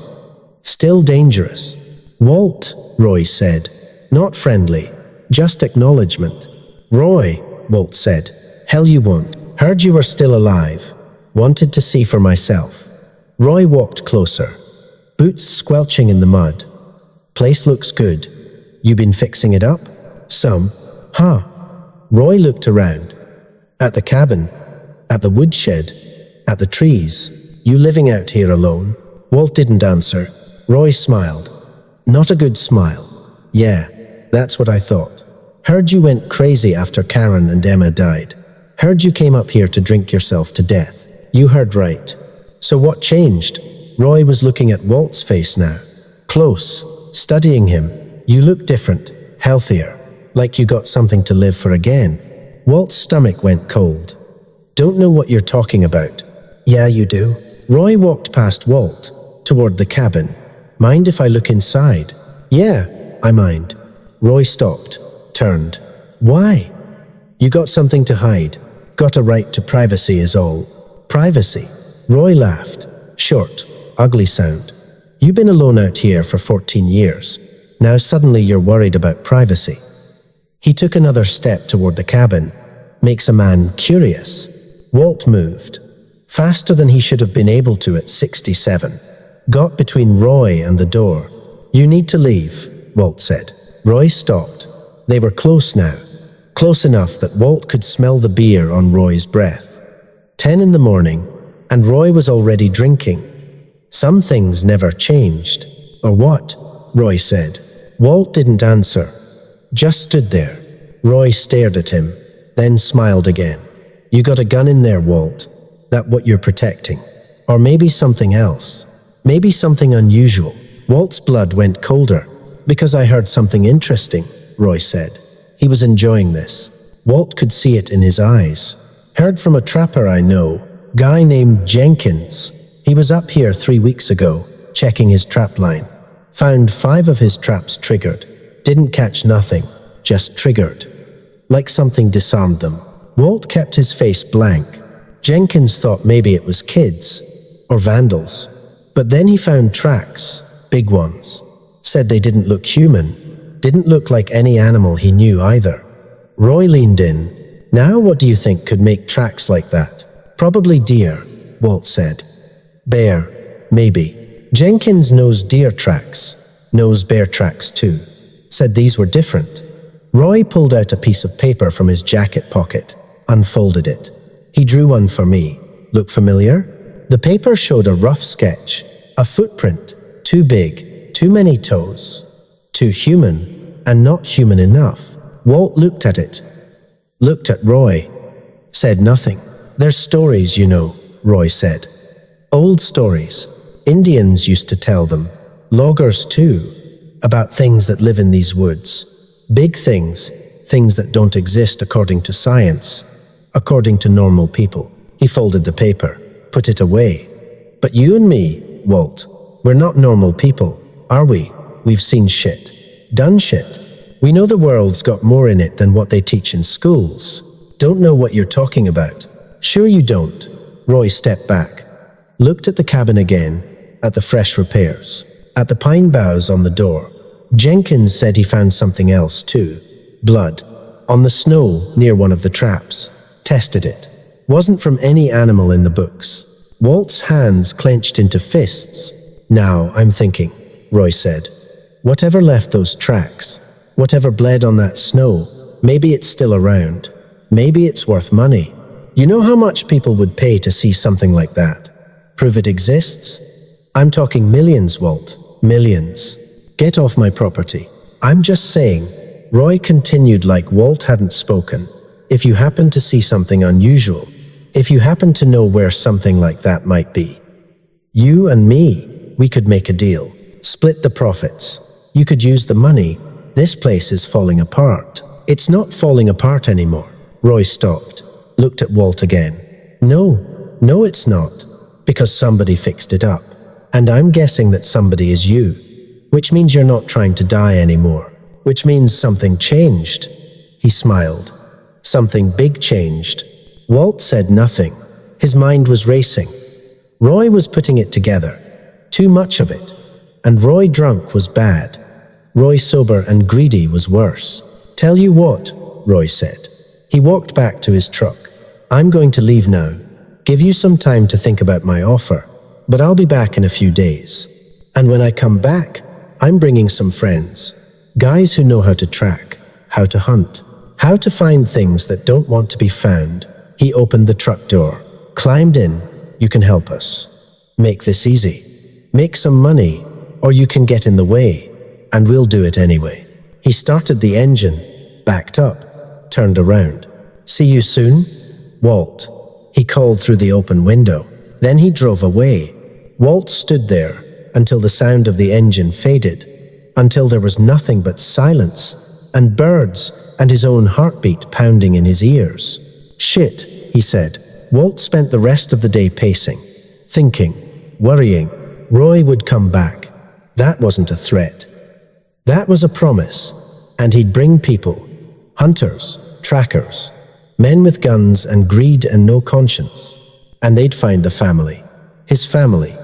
still dangerous. Walt, Roy said, not friendly, just acknowledgement. Roy, Walt said, hell you won't. Heard you were still alive. Wanted to see for myself. Roy walked closer, boots squelching in the mud. Place looks good. You been fixing it up? Some. Huh. Roy looked around. At the cabin, at the woodshed, at the trees. You living out here alone? Walt didn't answer. Roy smiled. Not a good smile. Yeah, that's what I thought. Heard you went crazy after Karen and Emma died. Heard you came up here to drink yourself to death. You heard right. So what changed? Roy was looking at Walt's face now. Close, studying him. You look different, healthier, like you got something to live for again. Walt's stomach went cold. Don't know what you're talking about. Yeah, you do. Roy walked past Walt, toward the cabin. Mind if I look inside? Yeah, I mind. Roy stopped, turned. Why? You got something to hide. Got a right to privacy is all. Privacy? Roy laughed. Short, ugly sound. You've been alone out here for 14 years. Now suddenly you're worried about privacy. He took another step toward the cabin. Makes a man curious. Walt moved. Faster than he should have been able to at 67. Got between Roy and the door. You need to leave, Walt said. Roy stopped. They were close now. Close enough that Walt could smell the beer on Roy's breath. 10 in the morning, and Roy was already drinking. Some things never changed. Or what? Roy said. Walt didn't answer. Just stood there. Roy stared at him, then smiled again. You got a gun in there, Walt. That what you're protecting? Or maybe something else. Maybe something unusual. Walt's blood went colder. Because I heard something interesting, Roy said. He was enjoying this. Walt could see it in his eyes. Heard from a trapper I know, guy named Jenkins. He was up here 3 weeks ago, checking his trap line. Found 5 of his traps triggered. Didn't catch nothing, just triggered. Like something disarmed them. Walt kept his face blank. Jenkins thought maybe it was kids, or vandals. But then he found tracks, big ones. Said they didn't look human. Didn't look like any animal he knew either. Roy leaned in, Now what do you think could make tracks like that? Probably deer, Walt said. Bear, maybe. Jenkins knows deer tracks, knows bear tracks too. Said these were different. Roy pulled out a piece of paper from his jacket pocket, unfolded it. He drew one for me. Look familiar? The paper showed a rough sketch, a footprint, too big, too many toes, too human, and not human enough. Walt looked at it, looked at Roy, said nothing. There's stories, you know, Roy said. Old stories. Indians used to tell them. Loggers too. About things that live in these woods. Big things, things that don't exist according to science, according to normal people. He folded the paper, put it away. But you and me, Walt, we're not normal people, are we? We've seen shit. Done shit. We know the world's got more in it than what they teach in schools. Don't know what you're talking about. Sure you don't. Roy stepped back, looked at the cabin again, at the fresh repairs, at the pine boughs on the door. Jenkins said he found something else too. Blood. On the snow near one of the traps. Tested it. Wasn't from any animal in the books. Walt's hands clenched into fists. Now I'm thinking, Roy said. Whatever left those tracks, whatever bled on that snow, maybe it's still around. Maybe it's worth money. You know how much people would pay to see something like that? Prove it exists? I'm talking millions, Walt. Millions. Get off my property. I'm just saying, Roy continued like Walt hadn't spoken. If you happen to see something unusual, if you happen to know where something like that might be, you and me, we could make a deal. Split the profits. You could use the money. This place is falling apart. It's not falling apart anymore. Roy stopped, looked at Walt again. No, it's not. Because somebody fixed it up. And I'm guessing that somebody is you. Which means you're not trying to die anymore. Which means something changed. He smiled. Something big changed. Walt said nothing. His mind was racing. Roy was putting it together. Too much of it. And Roy drunk was bad. Roy sober and greedy was worse. Tell you what, Roy said. He walked back to his truck. I'm going to leave now. Give you some time to think about my offer. But I'll be back in a few days. And when I come back, I'm bringing some friends. Guys who know how to track, how to hunt, how to find things that don't want to be found. He opened the truck door, climbed in. You can help us. Make this easy. Make some money, or you can get in the way, and we'll do it anyway. He started the engine, backed up, turned around. See you soon, Walt. He called through the open window. Then he drove away. Walt stood there until the sound of the engine faded, until there was nothing but silence and birds and his own heartbeat pounding in his ears. Shit, he said. Walt spent the rest of the day pacing, thinking, worrying. Roy would come back. That wasn't a threat. That was a promise. And he'd bring people, hunters, trackers, men with guns and greed and no conscience. And they'd find the family, his family.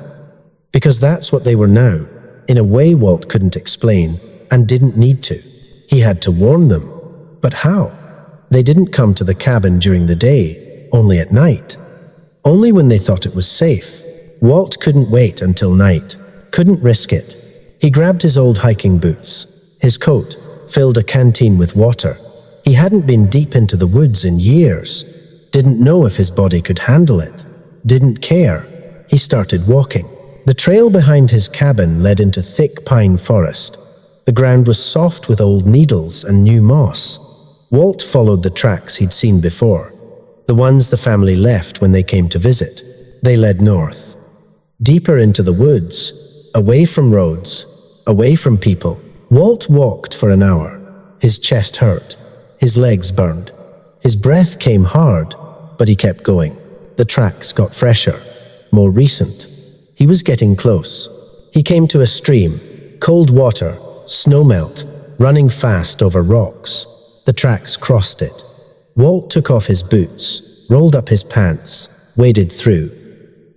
Because that's what they were now, in a way Walt couldn't explain and didn't need to. He had to warn them. But how? They didn't come to the cabin during the day, only at night. Only when they thought it was safe. Walt couldn't wait until night, couldn't risk it. He grabbed his old hiking boots, his coat, filled a canteen with water. He hadn't been deep into the woods in years, didn't know if his body could handle it, didn't care. He started walking. The trail behind his cabin led into thick pine forest. The ground was soft with old needles and new moss. Walt followed the tracks he'd seen before, the ones the family left when they came to visit. They led north, deeper into the woods, away from roads, away from people. Walt walked for an hour. His chest hurt, his legs burned. His breath came hard, but he kept going. The tracks got fresher, more recent. He was getting close. He came to a stream, cold water, snowmelt, running fast over rocks. The tracks crossed it. Walt took off his boots, rolled up his pants, waded through.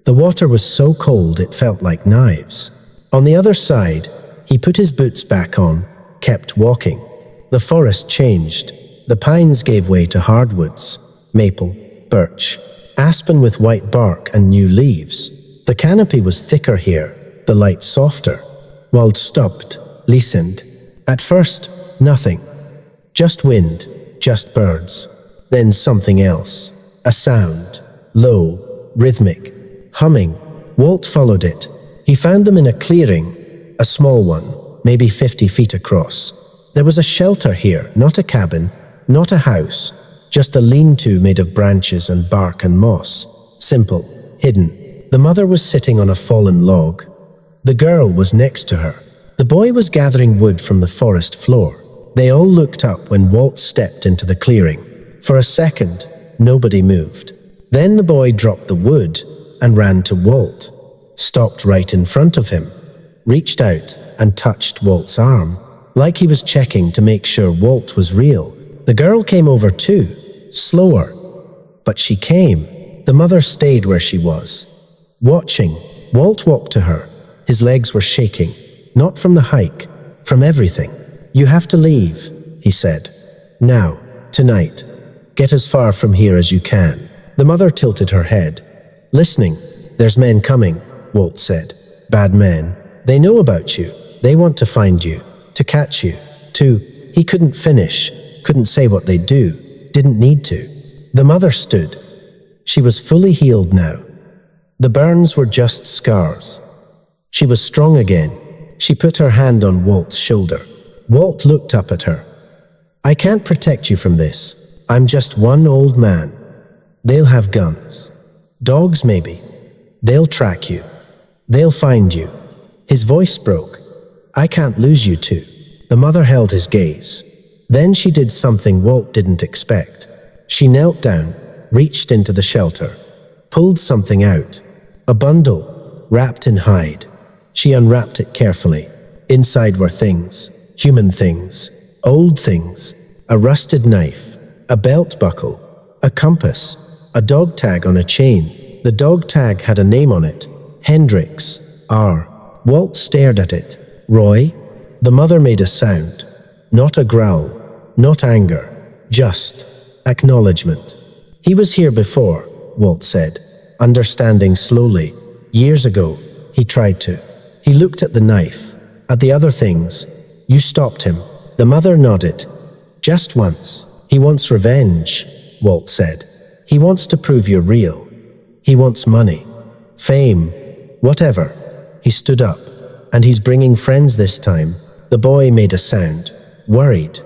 The water was so cold it felt like knives. On the other side, he put his boots back on, kept walking. The forest changed. The pines gave way to hardwoods, maple, birch, aspen with white bark and new leaves. The canopy was thicker here, the light softer. Walt stopped, listened. At first, nothing. Just wind, just birds. Then something else. A sound, low, rhythmic, humming. Walt followed it. He found them in a clearing, a small one, maybe 50 feet across. There was a shelter here, not a cabin, not a house, just a lean-to made of branches and bark and moss. Simple, hidden. The mother was sitting on a fallen log. The girl was next to her. The boy was gathering wood from the forest floor. They all looked up when Walt stepped into the clearing. For a second, nobody moved. Then the boy dropped the wood and ran to Walt, stopped right in front of him, reached out and touched Walt's arm, like he was checking to make sure Walt was real. The girl came over too, slower. But she came. The mother stayed where she was, watching. Walt walked to her. His legs were shaking, not from the hike, from everything. "You have to leave," he said. "Now, tonight. Get as far from here as you can." The mother tilted her head. "Listening. There's men coming," Walt said. "Bad men. They know about you. They want to find you, to catch you, to..." He couldn't finish, couldn't say what they'd do, didn't need to. The mother stood. She was fully healed now. The burns were just scars. She was strong again. She put her hand on Walt's shoulder. Walt looked up at her. "I can't protect you from this. I'm just one old man. They'll have guns. Dogs, maybe. They'll track you. They'll find you." His voice broke. "I can't lose you two." The mother held his gaze. Then she did something Walt didn't expect. She knelt down, reached into the shelter, pulled something out. A bundle, wrapped in hide. She unwrapped it carefully. Inside were things, human things, old things, a rusted knife, a belt buckle, a compass, a dog tag on a chain. The dog tag had a name on it, Hendrix, R. Walt stared at it. "Roy?" The mother made a sound. Not a growl, not anger, just acknowledgement. "He was here before," Walt said, understanding slowly. "Years ago, he tried to." He looked at the knife, at the other things. "You stopped him." The mother nodded. "Just once. He wants revenge," Walt said. "He wants to prove you're real. He wants money, fame, whatever." He stood up. "And he's bringing friends this time." The boy made a sound, worried.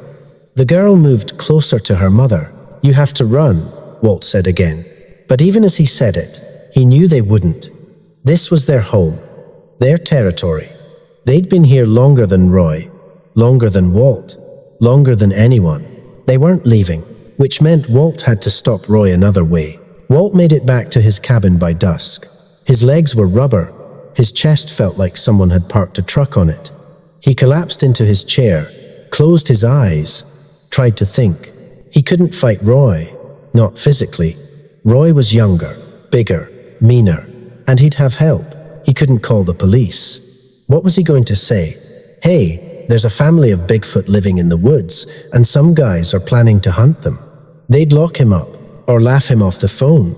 The girl moved closer to her mother. "You have to run," Walt said again. But even as he said it, he knew they wouldn't. This was their home, their territory. They'd been here longer than Roy, longer than Walt, longer than anyone. They weren't leaving, which meant Walt had to stop Roy another way. Walt made it back to his cabin by dusk. His legs were rubber. His chest felt like someone had parked a truck on it. He collapsed into his chair, closed his eyes, tried to think. He couldn't fight Roy, not physically. Roy was younger, bigger, meaner, and he'd have help. He couldn't call the police. What was he going to say? "Hey, there's a family of Bigfoot living in the woods, and some guys are planning to hunt them." They'd lock him up, or laugh him off the phone,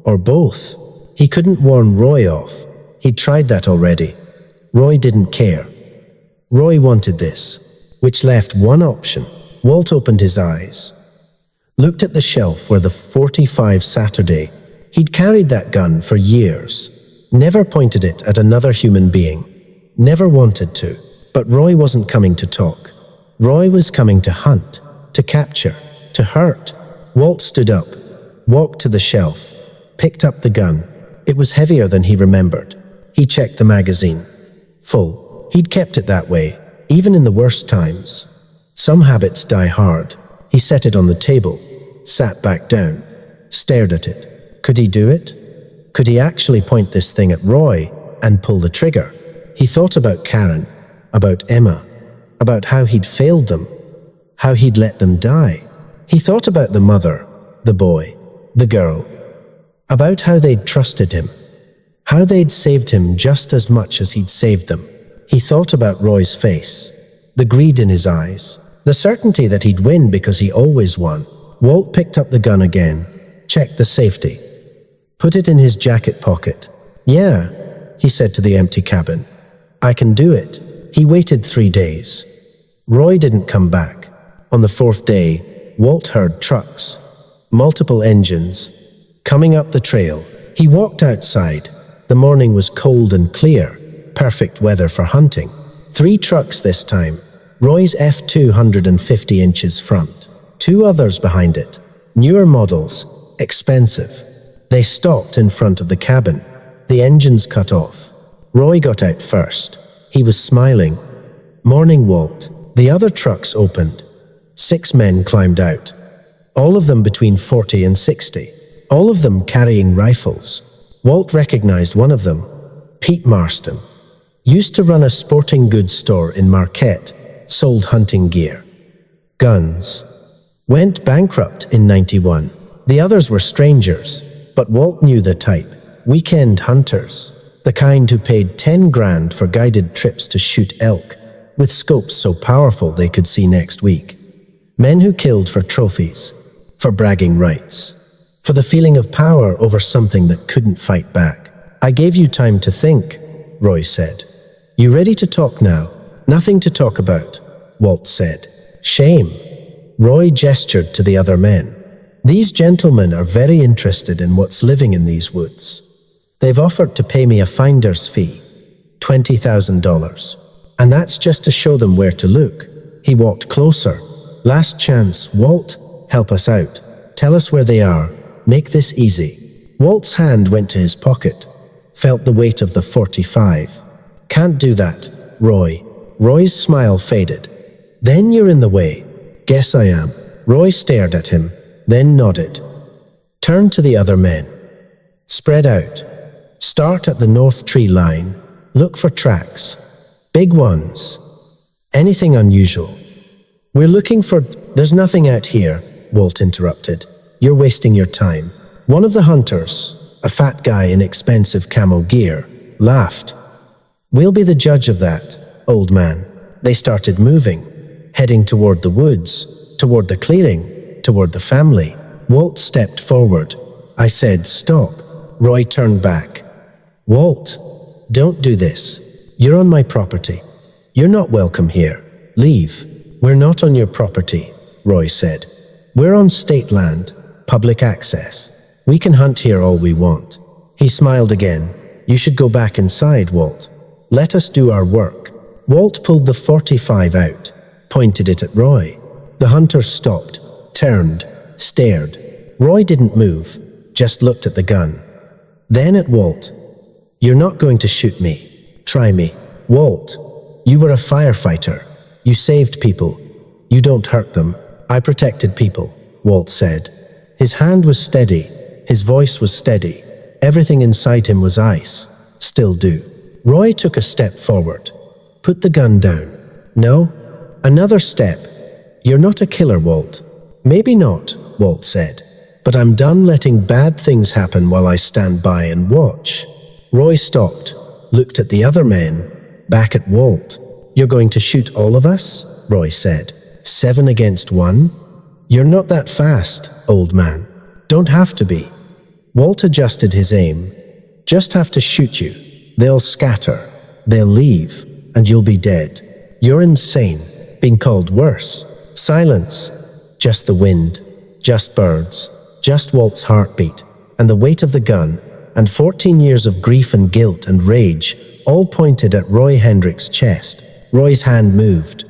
or both. He couldn't warn Roy off. He'd tried that already. Roy didn't care. Roy wanted this, which left one option. Walt opened his eyes, looked at the shelf where the .45 Saturday. He'd carried that gun for years, never pointed it at another human being, never wanted to. But Roy wasn't coming to talk. Roy was coming to hunt, to capture, to hurt. Walt stood up, walked to the shelf, picked up the gun. It was heavier than he remembered. He checked the magazine. Full. He'd kept it that way, even in the worst times. Some habits die hard. He set it on the table, sat back down, stared at it. Could he do it? Could he actually point this thing at Roy and pull the trigger? He thought about Karen, about Emma, about how he'd failed them, how he'd let them die. He thought about the mother, the boy, the girl, about how they'd trusted him, how they'd saved him just as much as he'd saved them. He thought about Roy's face, the greed in his eyes, The certainty that he'd win because he always won. Walt picked up the gun again, checked the safety, put it in his jacket pocket. "Yeah," he said to the empty cabin. "I can do it." He waited 3 days. Roy didn't come back. On the 4th day, Walt heard trucks, multiple engines, coming up the trail. He walked outside. The morning was cold and clear, perfect weather for hunting. 3 trucks this time. Roy's F250 inches front. 2 others behind it. Newer models, expensive. They stopped in front of the cabin. The engines cut off. Roy got out first. He was smiling. "Morning, Walt." The other trucks opened. 6 men climbed out. All of them between 40 and 60. All of them carrying rifles. Walt recognized one of them, Pete Marston. Used to run a sporting goods store in Marquette, sold hunting gear. Guns. Went bankrupt in '91. The others were strangers, but Walt knew the type. Weekend hunters. The kind who paid 10 grand for guided trips to shoot elk, with scopes so powerful they could see next week. Men who killed for trophies, for bragging rights, for the feeling of power over something that couldn't fight back. "I gave you time to think," Roy said. "You ready to talk now?" "Nothing to talk about," Walt said. "Shame." Roy gestured to the other men. "These gentlemen are very interested in what's living in these woods. They've offered to pay me a finder's fee, $20,000. And that's just to show them where to look." He walked closer. "Last chance, Walt, help us out. Tell us where they are. Make this easy." Walt's hand went to his pocket, felt the weight of the .45. "Can't do that, Roy." Roy's smile faded. "Then you're in the way." "Guess I am." Roy stared at him, then nodded. Turned to the other men. "Spread out. Start at the north tree line. Look for tracks. Big ones. Anything unusual." "We're looking for—" "There's nothing out here," Walt interrupted. "You're wasting your time." One of the hunters, a fat guy in expensive camo gear, laughed. "We'll be the judge of that, old man." They started moving, heading toward the woods, toward the clearing, toward the family. Walt stepped forward. I said, "Stop." Roy turned back. "Walt, don't do this. You're on my property. You're not welcome here. Leave." "We're not on your property," Roy said. "We're on state land, public access. We can hunt here all we want." He smiled again. "You should go back inside, Walt. Let us do our work." Walt pulled the .45 out, pointed it at Roy. The hunter stopped, turned, stared. Roy didn't move, just looked at the gun. Then at Walt. "You're not going to shoot me. Try me." "Walt, you were a firefighter. You saved people. You don't hurt them." "I protected people," Walt said. His hand was steady. His voice was steady. Everything inside him was ice. "Still do." Roy took a step forward. "Put the gun down." "No." "Another step." "You're not a killer, Walt." "Maybe not," Walt said. "But I'm done letting bad things happen while I stand by and watch." Roy stopped, looked at the other men, back at Walt. "You're going to shoot all of us?" Roy said. 7 against 1? "You're not that fast, old man." "Don't have to be." Walt adjusted his aim. "Just have to shoot you. They'll scatter. They'll leave, and you'll be dead. You're insane. Been called worse." Silence. Just the wind. Just birds. Just Walt's heartbeat. And the weight of the gun. And 14 years of grief and guilt and rage, all pointed at Roy Hendrick's chest. Roy's hand moved.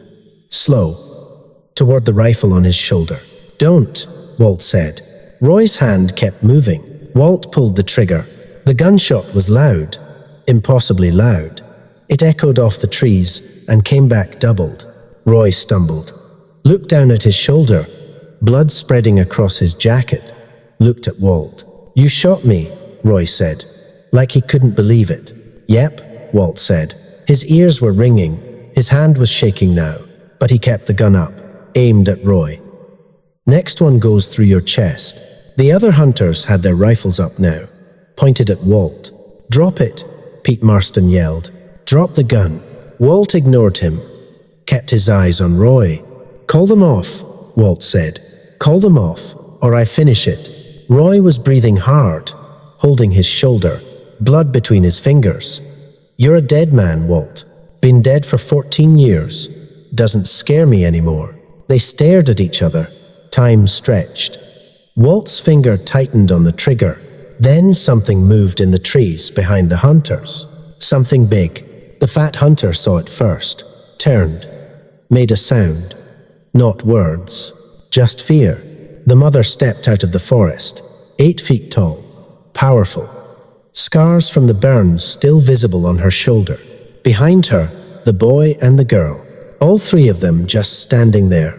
Slow. Toward the rifle on his shoulder. "Don't," Walt said. Roy's hand kept moving. Walt pulled the trigger. The gunshot was loud. Impossibly loud. It echoed off the trees and came back doubled. Roy stumbled. Looked down at his shoulder. Blood spreading across his jacket. Looked at Walt. "You shot me," Roy said, like he couldn't believe it. "Yep," Walt said. His ears were ringing. His hand was shaking now, but he kept the gun up, aimed at Roy. "Next one goes through your chest." The other hunters had their rifles up now, pointed at Walt. "Drop it," Pete Marston yelled. "Drop the gun." Walt ignored him, kept his eyes on Roy. "Call them off," Walt said. "Call them off, or I finish it." Roy was breathing hard, holding his shoulder, blood between his fingers. "You're a dead man, Walt. Been dead for 14 years. Doesn't scare me anymore." They stared at each other. Time stretched. Walt's finger tightened on the trigger. Then something moved in the trees behind the hunters. Something big. The fat hunter saw it first, turned, made a sound. Not words, just fear. The mother stepped out of the forest, 8 feet tall, powerful. Scars from the burns still visible on her shoulder. Behind her, the boy and the girl, all 3 of them just standing there,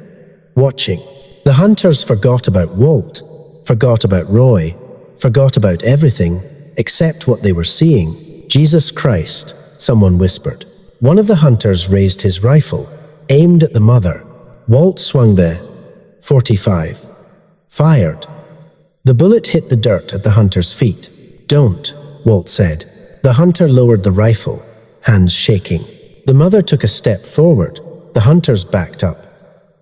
watching. The hunters forgot about Walt, forgot about Roy, forgot about everything except what they were seeing. "Jesus Christ," someone whispered. One of the hunters raised his rifle, aimed at the mother. Walt swung the .45. Fired. The bullet hit the dirt at the hunter's feet. "Don't," Walt said. The hunter lowered the rifle, hands shaking. The mother took a step forward. The hunters backed up.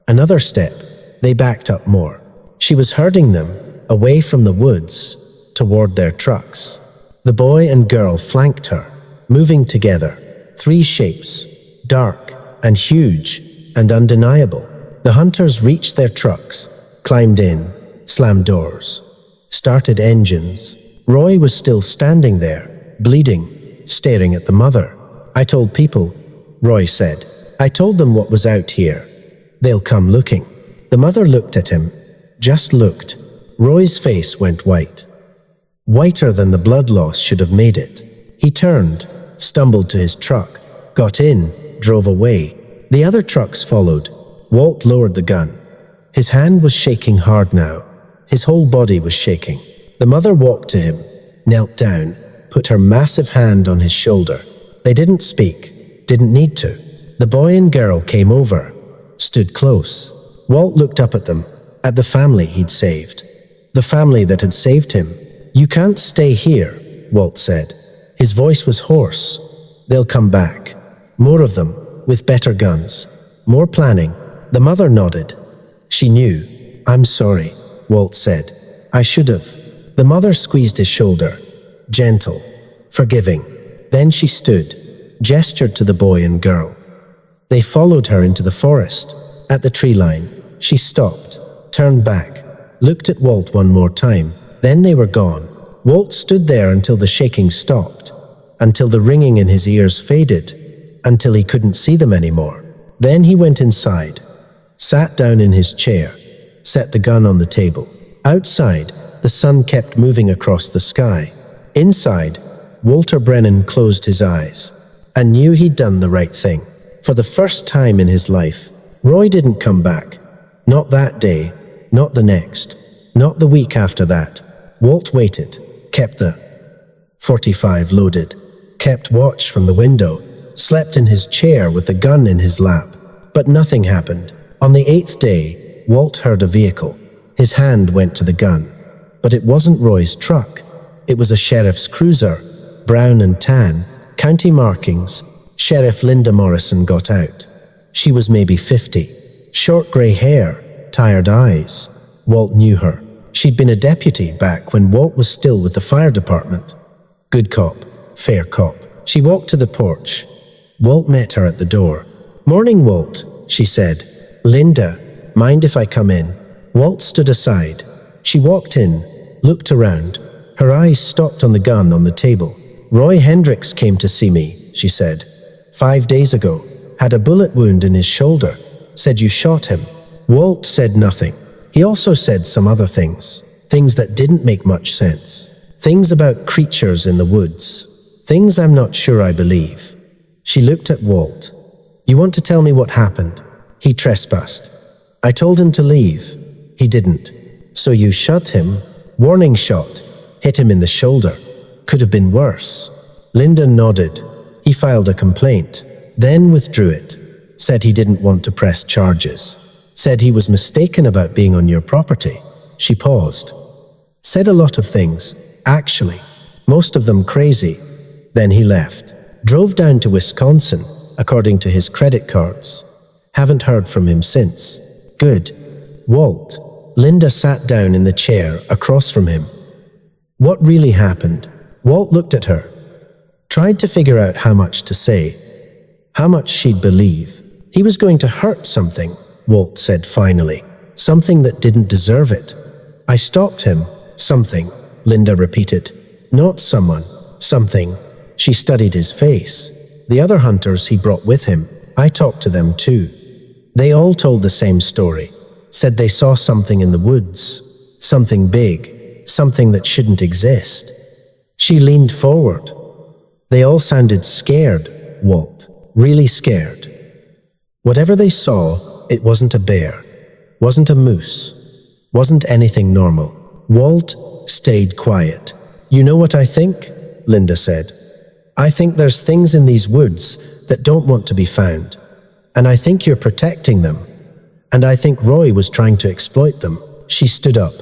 Another step. They backed up more. She was herding them away from the woods toward their trucks. The boy and girl flanked her, moving together. 3 shapes, dark and huge and undeniable. The hunters reached their trucks, climbed in, slammed doors, started engines. Roy was still standing there, bleeding, staring at the mother. "I told people," Roy said. "I told them what was out here. They'll come looking." The mother looked at him, just looked. Roy's face went white. Whiter than the blood loss should have made it. He turned, stumbled to his truck, got in, drove away. The other trucks followed. Walt lowered the gun. His hand was shaking hard now. His whole body was shaking. The mother walked to him, knelt down, put her massive hand on his shoulder. They didn't speak, didn't need to. The boy and girl came over, stood close. Walt looked up at them, at the family he'd saved. The family that had saved him. "You can't stay here," Walt said. His voice was hoarse. "They'll come back. More of them, with better guns. More planning." The mother nodded. She knew. "I'm sorry," Walt said. "I should have." The mother squeezed his shoulder. Gentle, forgiving. Then she stood, gestured to the boy and girl. They followed her into the forest. At the tree line, she stopped, turned back, looked at Walt one more time. Then they were gone. Walt stood there until the shaking stopped, until the ringing in his ears faded, until he couldn't see them anymore. Then he went inside, sat down in his chair, set the gun on the table. Outside, the sun kept moving across the sky. Inside, Walter Brennan closed his eyes and knew he'd done the right thing. For the first time in his life, Roy didn't come back. Not that day, not the next, not the week after that. Walt waited, kept the .45 loaded, kept watch from the window, slept in his chair with the gun in his lap. But nothing happened. On the 8th day, Walt heard a vehicle. His hand went to the gun. But it wasn't Roy's truck. It was a sheriff's cruiser, brown and tan, county markings. Sheriff Linda Morrison got out. She was maybe 50. Short grey hair, tired eyes. Walt knew her. She'd been a deputy back when Walt was still with the fire department. Good cop, fair cop. She walked to the porch. Walt met her at the door. "Morning, Walt," she said. "Linda, mind if I come in?" Walt stood aside. She walked in, looked around. Her eyes stopped on the gun on the table. "Roy Hendricks came to see me," she said. 5 days ago. Had a bullet wound in his shoulder. Said you shot him." Walt said nothing. He also said some other things. Things that didn't make much sense. Things about creatures in the woods. Things I'm not sure I believe. She looked at Walt. "You want to tell me what happened?" "He trespassed. I told him to leave. He didn't. So you shot him? Warning shot. Hit him in the shoulder. Could have been worse." Linda nodded. He filed a complaint, then withdrew it. Said he didn't want to press charges. Said he was mistaken about being on your property. She paused. Said a lot of things, actually. Most of them crazy. Then he left. Drove down to Wisconsin, according to his credit cards. Haven't heard from him since. Good. Walt. Linda sat down in the chair across from him. What really happened? Walt looked at her, tried to figure out how much to say, how much she'd believe. He was going to hurt something, Walt said finally, something that didn't deserve it. I stopped him. Something, Linda repeated. Not someone. Something. She studied his face. The other hunters he brought with him, I talked to them too. They all told the same story. Said they saw something in the woods. Something big. Something that shouldn't exist. She leaned forward. They all sounded scared, Walt. Really scared. Whatever they saw, it wasn't a bear. Wasn't a moose. Wasn't anything normal. Walt stayed quiet. You know what I think? Linda said. I think there's things in these woods that don't want to be found. And I think you're protecting them. And I think Roy was trying to exploit them. She stood up.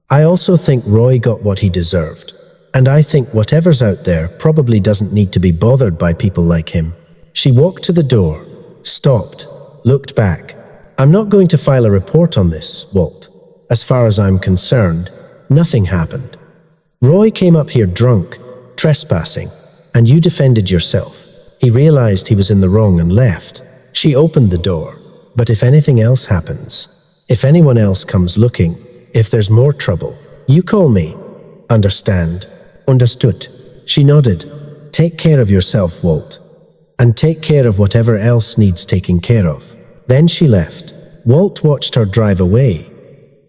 I also think Roy got what he deserved. And I think whatever's out there probably doesn't need to be bothered by people like him. She walked to the door, stopped, looked back. I'm not going to file a report on this, Walt. As far as I'm concerned, nothing happened. Roy came up here drunk, trespassing, and you defended yourself. He realized he was in the wrong and left. She opened the door. But if anything else happens, if anyone else comes looking, if there's more trouble, you call me. Understand? Understood. She nodded. Take care of yourself, Walt. And take care of whatever else needs taking care of. Then she left. Walt watched her drive away.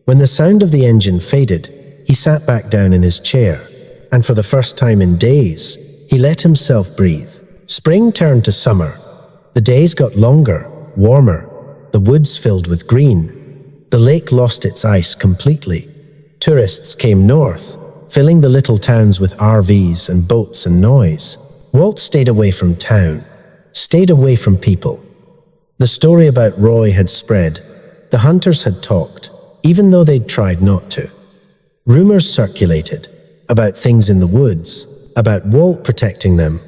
When the sound of the engine faded, he sat back down in his chair, and for the first time in days, he let himself breathe. Spring turned to summer. The days got longer, warmer. The woods filled with green. The lake lost its ice completely. Tourists came north, filling the little towns with RVs and boats and noise. Walt stayed away from town, stayed away from people. The story about Roy had spread. The hunters had talked, even though they'd tried not to. Rumors circulated about things in the woods, about Walt protecting them,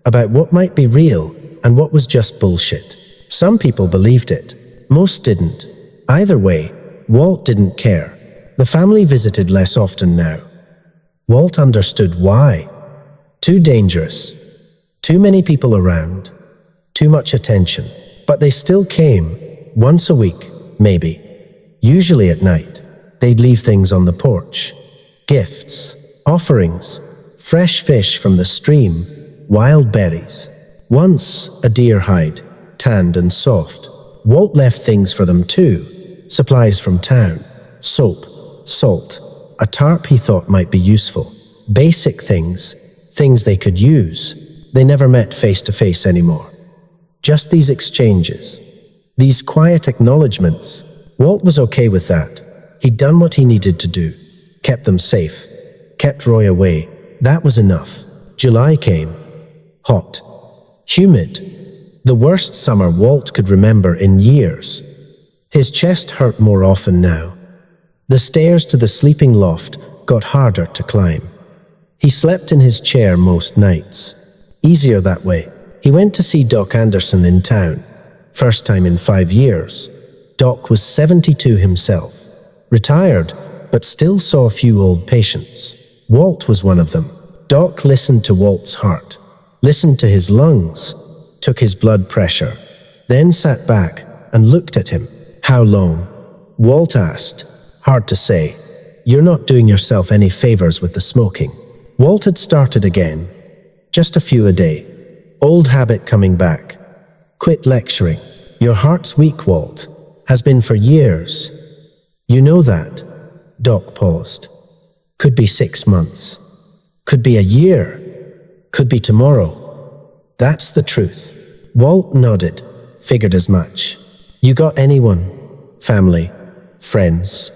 about what might be real and what was just bullshit. Some people believed it. Most didn't. Either way, Walt didn't care. The family visited less often now. Walt understood why. Too dangerous. Too many people around. Too much attention. But they still came. Once a week, maybe. Usually at night. They'd leave things on the porch. Gifts. Offerings. Fresh fish from the stream. Wild berries. Once, a deer hide. Tanned and soft. Walt left things for them too. Supplies from town. Soap. Salt. A tarp he thought might be useful. Basic things. Things they could use. They never met face to face anymore. Just these exchanges. These quiet acknowledgements. Walt was okay with that. He'd done what he needed to do. Kept them safe. Kept Roy away. That was enough. July came. Hot. Humid. The worst summer Walt could remember in years. His chest hurt more often now. The stairs to the sleeping loft got harder to climb. He slept in his chair most nights. Easier that way. He went to see Doc Anderson in town. First time in 5 years. Doc was 72 himself. Retired, but still saw a few old patients. Walt was one of them. Doc listened to Walt's heart. Listened to his lungs. Took his blood pressure. Then sat back and looked at him. How long? Walt asked. Hard to say. You're not doing yourself any favors with the smoking. Walt had started again. Just a few a day. Old habit coming back. Quit lecturing. Your heart's weak, Walt. Has been for years. You know that. Doc paused. Could be 6 months. Could be a year. Could be tomorrow. That's the truth. Walt nodded. Figured as much. You got anyone? Family? Friends?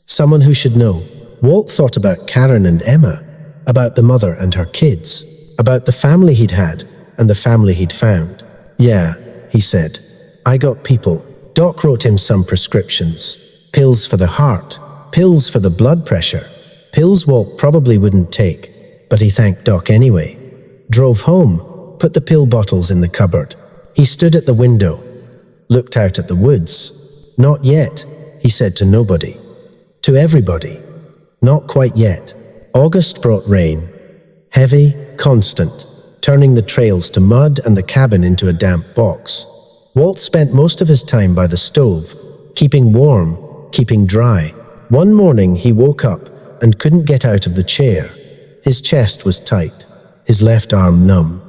Someone who should know? Walt thought about Karen and Emma. About the mother and her kids. About the family he'd had and the family he'd found. Yeah, he said. I got people. Doc wrote him some prescriptions. Pills for the heart. Pills for the blood pressure. Pills Walt probably wouldn't take, but he thanked Doc anyway. Drove home. Put the pill bottles in the cupboard. He stood at the window, looked out at the woods. Not yet, he said to nobody. To everybody. Not quite yet. August brought rain. Heavy, constant, turning the trails to mud and the cabin into a damp box. Walt spent most of his time by the stove, keeping warm, keeping dry. One morning he woke up and couldn't get out of the chair. His chest was tight, his left arm numb.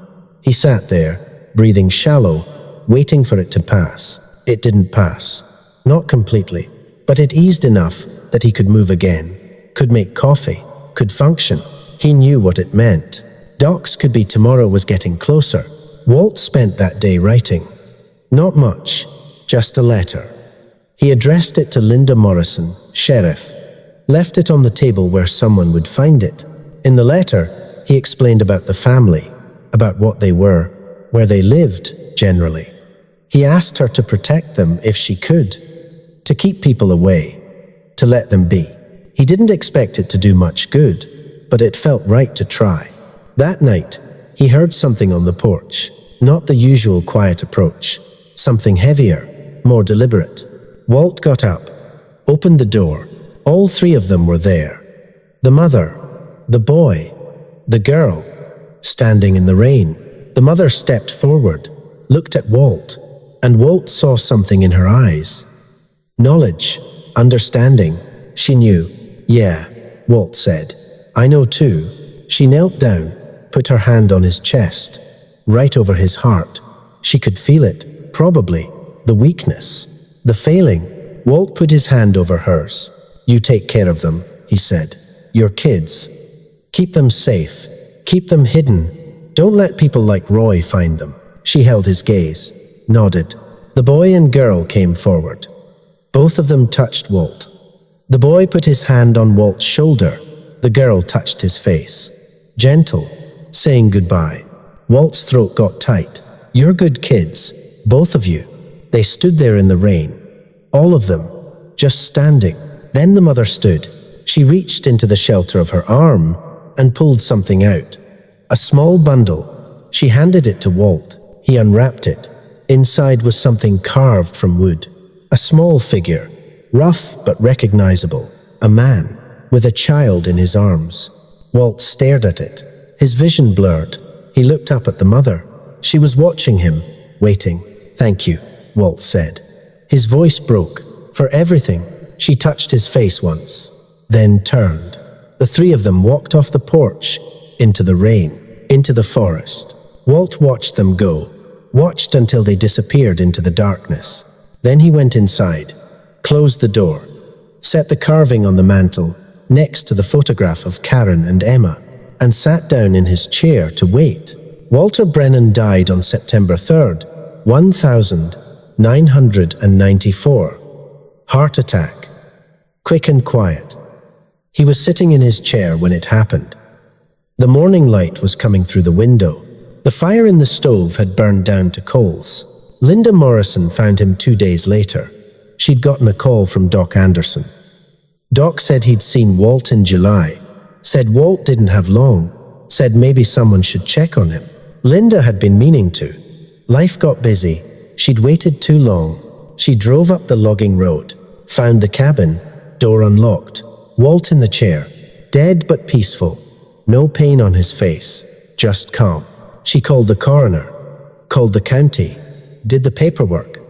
He sat there, breathing shallow, waiting for it to pass. It didn't pass. Not completely, but it eased enough that he could move again, could make coffee, could function. He knew what it meant. Doc's could be tomorrow was getting closer. Walt spent that day writing. Not much, just a letter. He addressed it to Linda Morrison, sheriff, left it on the table where someone would find it. In the letter, he explained about the family, about what they were, where they lived, generally. He asked her to protect them if she could, to keep people away, to let them be. He didn't expect it to do much good, but it felt right to try. That night, he heard something on the porch, not the usual quiet approach, something heavier, more deliberate. Walt got up, opened the door. All three of them were there. The mother, the boy, the girl, standing in the rain. The mother stepped forward, looked at Walt, and Walt saw something in her eyes. Knowledge, understanding. She knew. Yeah, Walt said. I know too. She knelt down, put her hand on his chest, right over his heart. She could feel it, probably, the weakness, the failing. Walt put his hand over hers. You take care of them, he said. Your kids. Keep them safe. Keep them hidden. Don't let people like Roy find them. She held his gaze, nodded. The boy and girl came forward. Both of them touched Walt. The boy put his hand on Walt's shoulder. The girl touched his face. Gentle, saying goodbye. Walt's throat got tight. You're good kids, both of you. They stood there in the rain. All of them, just standing. Then the mother stood. She reached into the shelter of her arm and pulled something out. A small bundle. She handed it to Walt. He unwrapped it. Inside was something carved from wood. A small figure, rough but recognizable. A man, with a child in his arms. Walt stared at it. His vision blurred. He looked up at the mother. She was watching him, waiting. Thank you, Walt said. His voice broke. For everything. She touched his face once, then turned. The three of them walked off the porch, into the rain, into the forest. Walt watched them go, watched until they disappeared into the darkness. Then he went inside, closed the door, set the carving on the mantel next to the photograph of Karen and Emma, and sat down in his chair to wait. Walter Brennan died on September 3rd, 1994. Heart attack. Quick and quiet. He was sitting in his chair when it happened. The morning light was coming through the window. The fire in the stove had burned down to coals. Linda Morrison found him 2 days later. She'd gotten a call from Doc Anderson. Doc said he'd seen Walt in July, said Walt didn't have long, said maybe someone should check on him. Linda had been meaning to. Life got busy. She'd waited too long. She drove up the logging road, found the cabin, door unlocked, Walt in the chair, dead but peaceful, no pain on his face, just calm. She called the coroner, called the county, did the paperwork.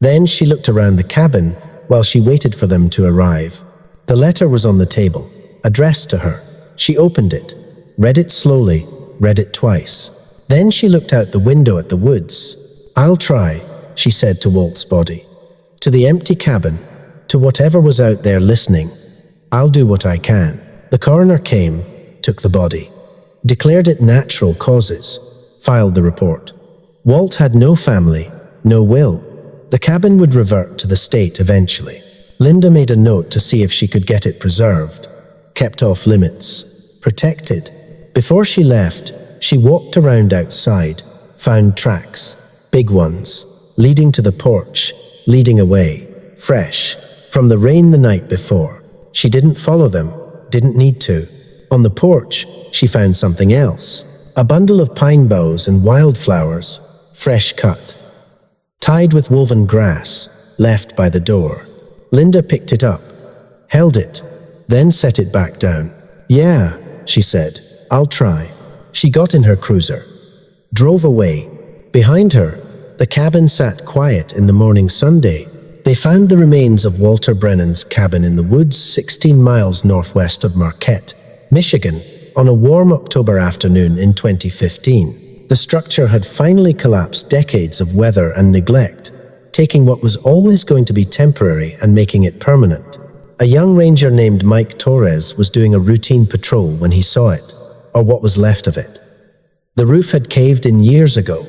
Then she looked around the cabin while she waited for them to arrive. The letter was on the table, addressed to her. She opened it, read it slowly, read it twice. Then she looked out the window at the woods. I'll try, she said to Walt's body, to the empty cabin, to whatever was out there listening. I'll do what I can. The coroner came, took the body, declared it natural causes, filed the report. Walt had no family, no will. The cabin would revert to the state eventually. Linda made a note to see if she could get it preserved, kept off limits, protected. Before she left, she walked around outside, found tracks, big ones, leading to the porch, leading away, fresh, from the rain the night before. She didn't follow them, didn't need to. On the porch, she found something else, a bundle of pine boughs and wildflowers, fresh cut, tied with woven grass, left by the door. Linda picked it up, held it, then set it back down. "Yeah," she said, "I'll try." She got in her cruiser, drove away. Behind her, the cabin sat quiet in the morning Sunday. They found the remains of Walter Brennan's cabin in the woods 16 miles northwest of Marquette, Michigan, on a warm October afternoon in 2015. The structure had finally collapsed decades of weather and neglect, taking what was always going to be temporary and making it permanent. A young ranger named Mike Torres was doing a routine patrol when he saw it, or what was left of it. The roof had caved in years ago.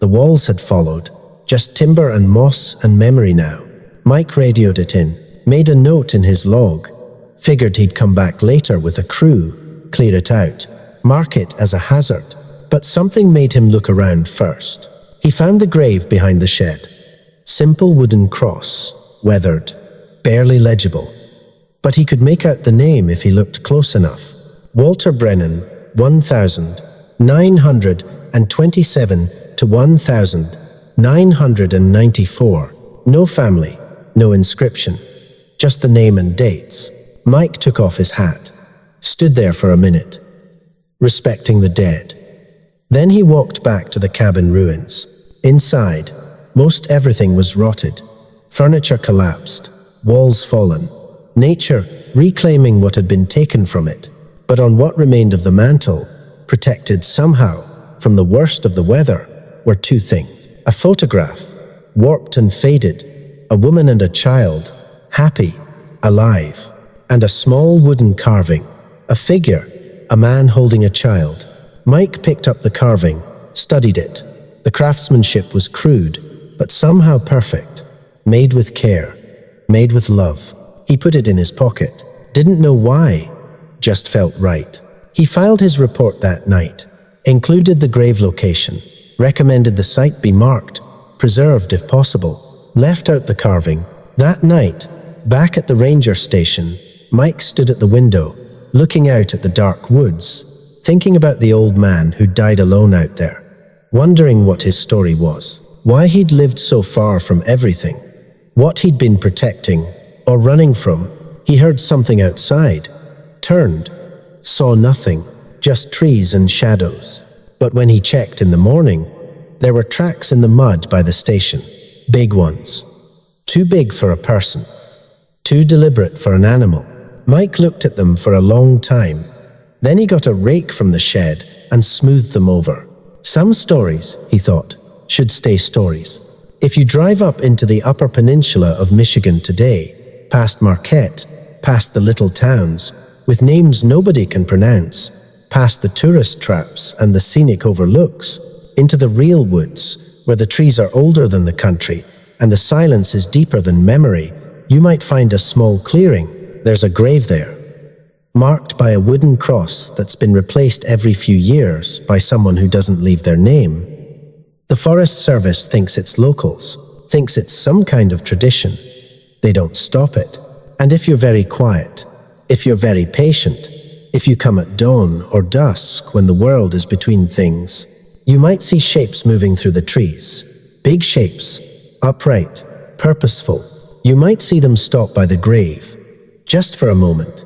The walls had followed, just timber and moss and memory now. Mike radioed it in, made a note in his log, figured he'd come back later with a crew, clear it out, mark it as a hazard. But something made him look around first. He found the grave behind the shed. Simple wooden cross, weathered, barely legible. But he could make out the name if he looked close enough. Walter Brennan, 1927 to 1994. No family, no inscription, just the name and dates. Mike took off his hat, stood there for a minute, respecting the dead. Then he walked back to the cabin ruins. Inside, most everything was rotted. Furniture collapsed, walls fallen, nature reclaiming what had been taken from it. But on what remained of the mantle, protected somehow from the worst of the weather, were two things. A photograph, warped and faded, a woman and a child, happy, alive, and a small wooden carving, a figure, a man holding a child. Mike picked up the carving, studied it. The craftsmanship was crude, but somehow perfect, made with care, made with love. He put it in his pocket, didn't know why, just felt right. He filed his report that night, included the grave location, recommended the site be marked, preserved if possible, left out the carving. That night, back at the ranger station, Mike stood at the window, looking out at the dark woods, thinking about the old man who died alone out there, wondering what his story was, why he'd lived so far from everything, what he'd been protecting or running from. He heard something outside, turned, saw nothing, just trees and shadows. But when he checked in the morning, there were tracks in the mud by the station, big ones, too big for a person, too deliberate for an animal. Mike looked at them for a long time. Then he got a rake from the shed and smoothed them over. Some stories, he thought, should stay stories. If you drive up into the Upper Peninsula of Michigan today, past Marquette, past the little towns, with names nobody can pronounce, past the tourist traps and the scenic overlooks, into the real woods, where the trees are older than the country and the silence is deeper than memory, you might find a small clearing. There's a grave there, marked by a wooden cross that's been replaced every few years by someone who doesn't leave their name. The Forest Service thinks it's locals, thinks it's some kind of tradition. They don't stop it. And if you're very quiet, if you're very patient, if you come at dawn or dusk when the world is between things, you might see shapes moving through the trees. Big shapes, upright, purposeful. You might see them stop by the grave, just for a moment,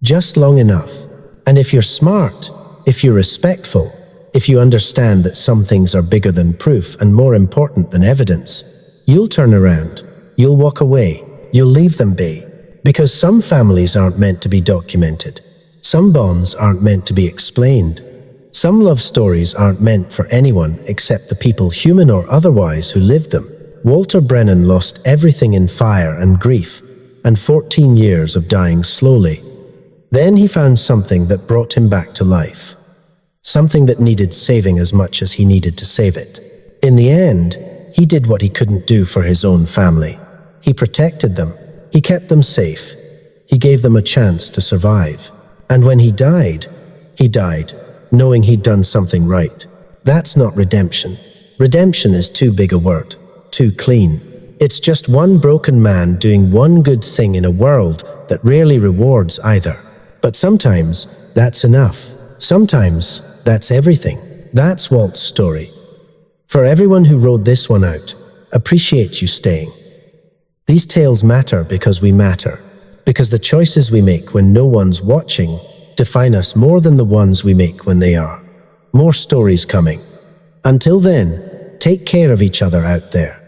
just long enough. And if you're smart, if you're respectful, if you understand that some things are bigger than proof and more important than evidence, you'll turn around, you'll walk away, you'll leave them be. Because some families aren't meant to be documented. Some bonds aren't meant to be explained. Some love stories aren't meant for anyone except the people, human or otherwise, who lived them. Walter Brennan lost everything in fire and grief, and 14 years of dying slowly. Then he found something that brought him back to life. Something that needed saving as much as he needed to save it. In the end, he did what he couldn't do for his own family. He protected them. He kept them safe. He gave them a chance to survive. And when he died, knowing he'd done something right. That's not redemption. Redemption is too big a word, too clean. It's just one broken man doing one good thing in a world that rarely rewards either. But sometimes that's enough. Sometimes that's everything. That's Walt's story. For everyone who wrote this one out, appreciate you staying. These tales matter because we matter, because the choices we make when no one's watching define us more than the ones we make when they are. More stories coming. Until then, take care of each other out there.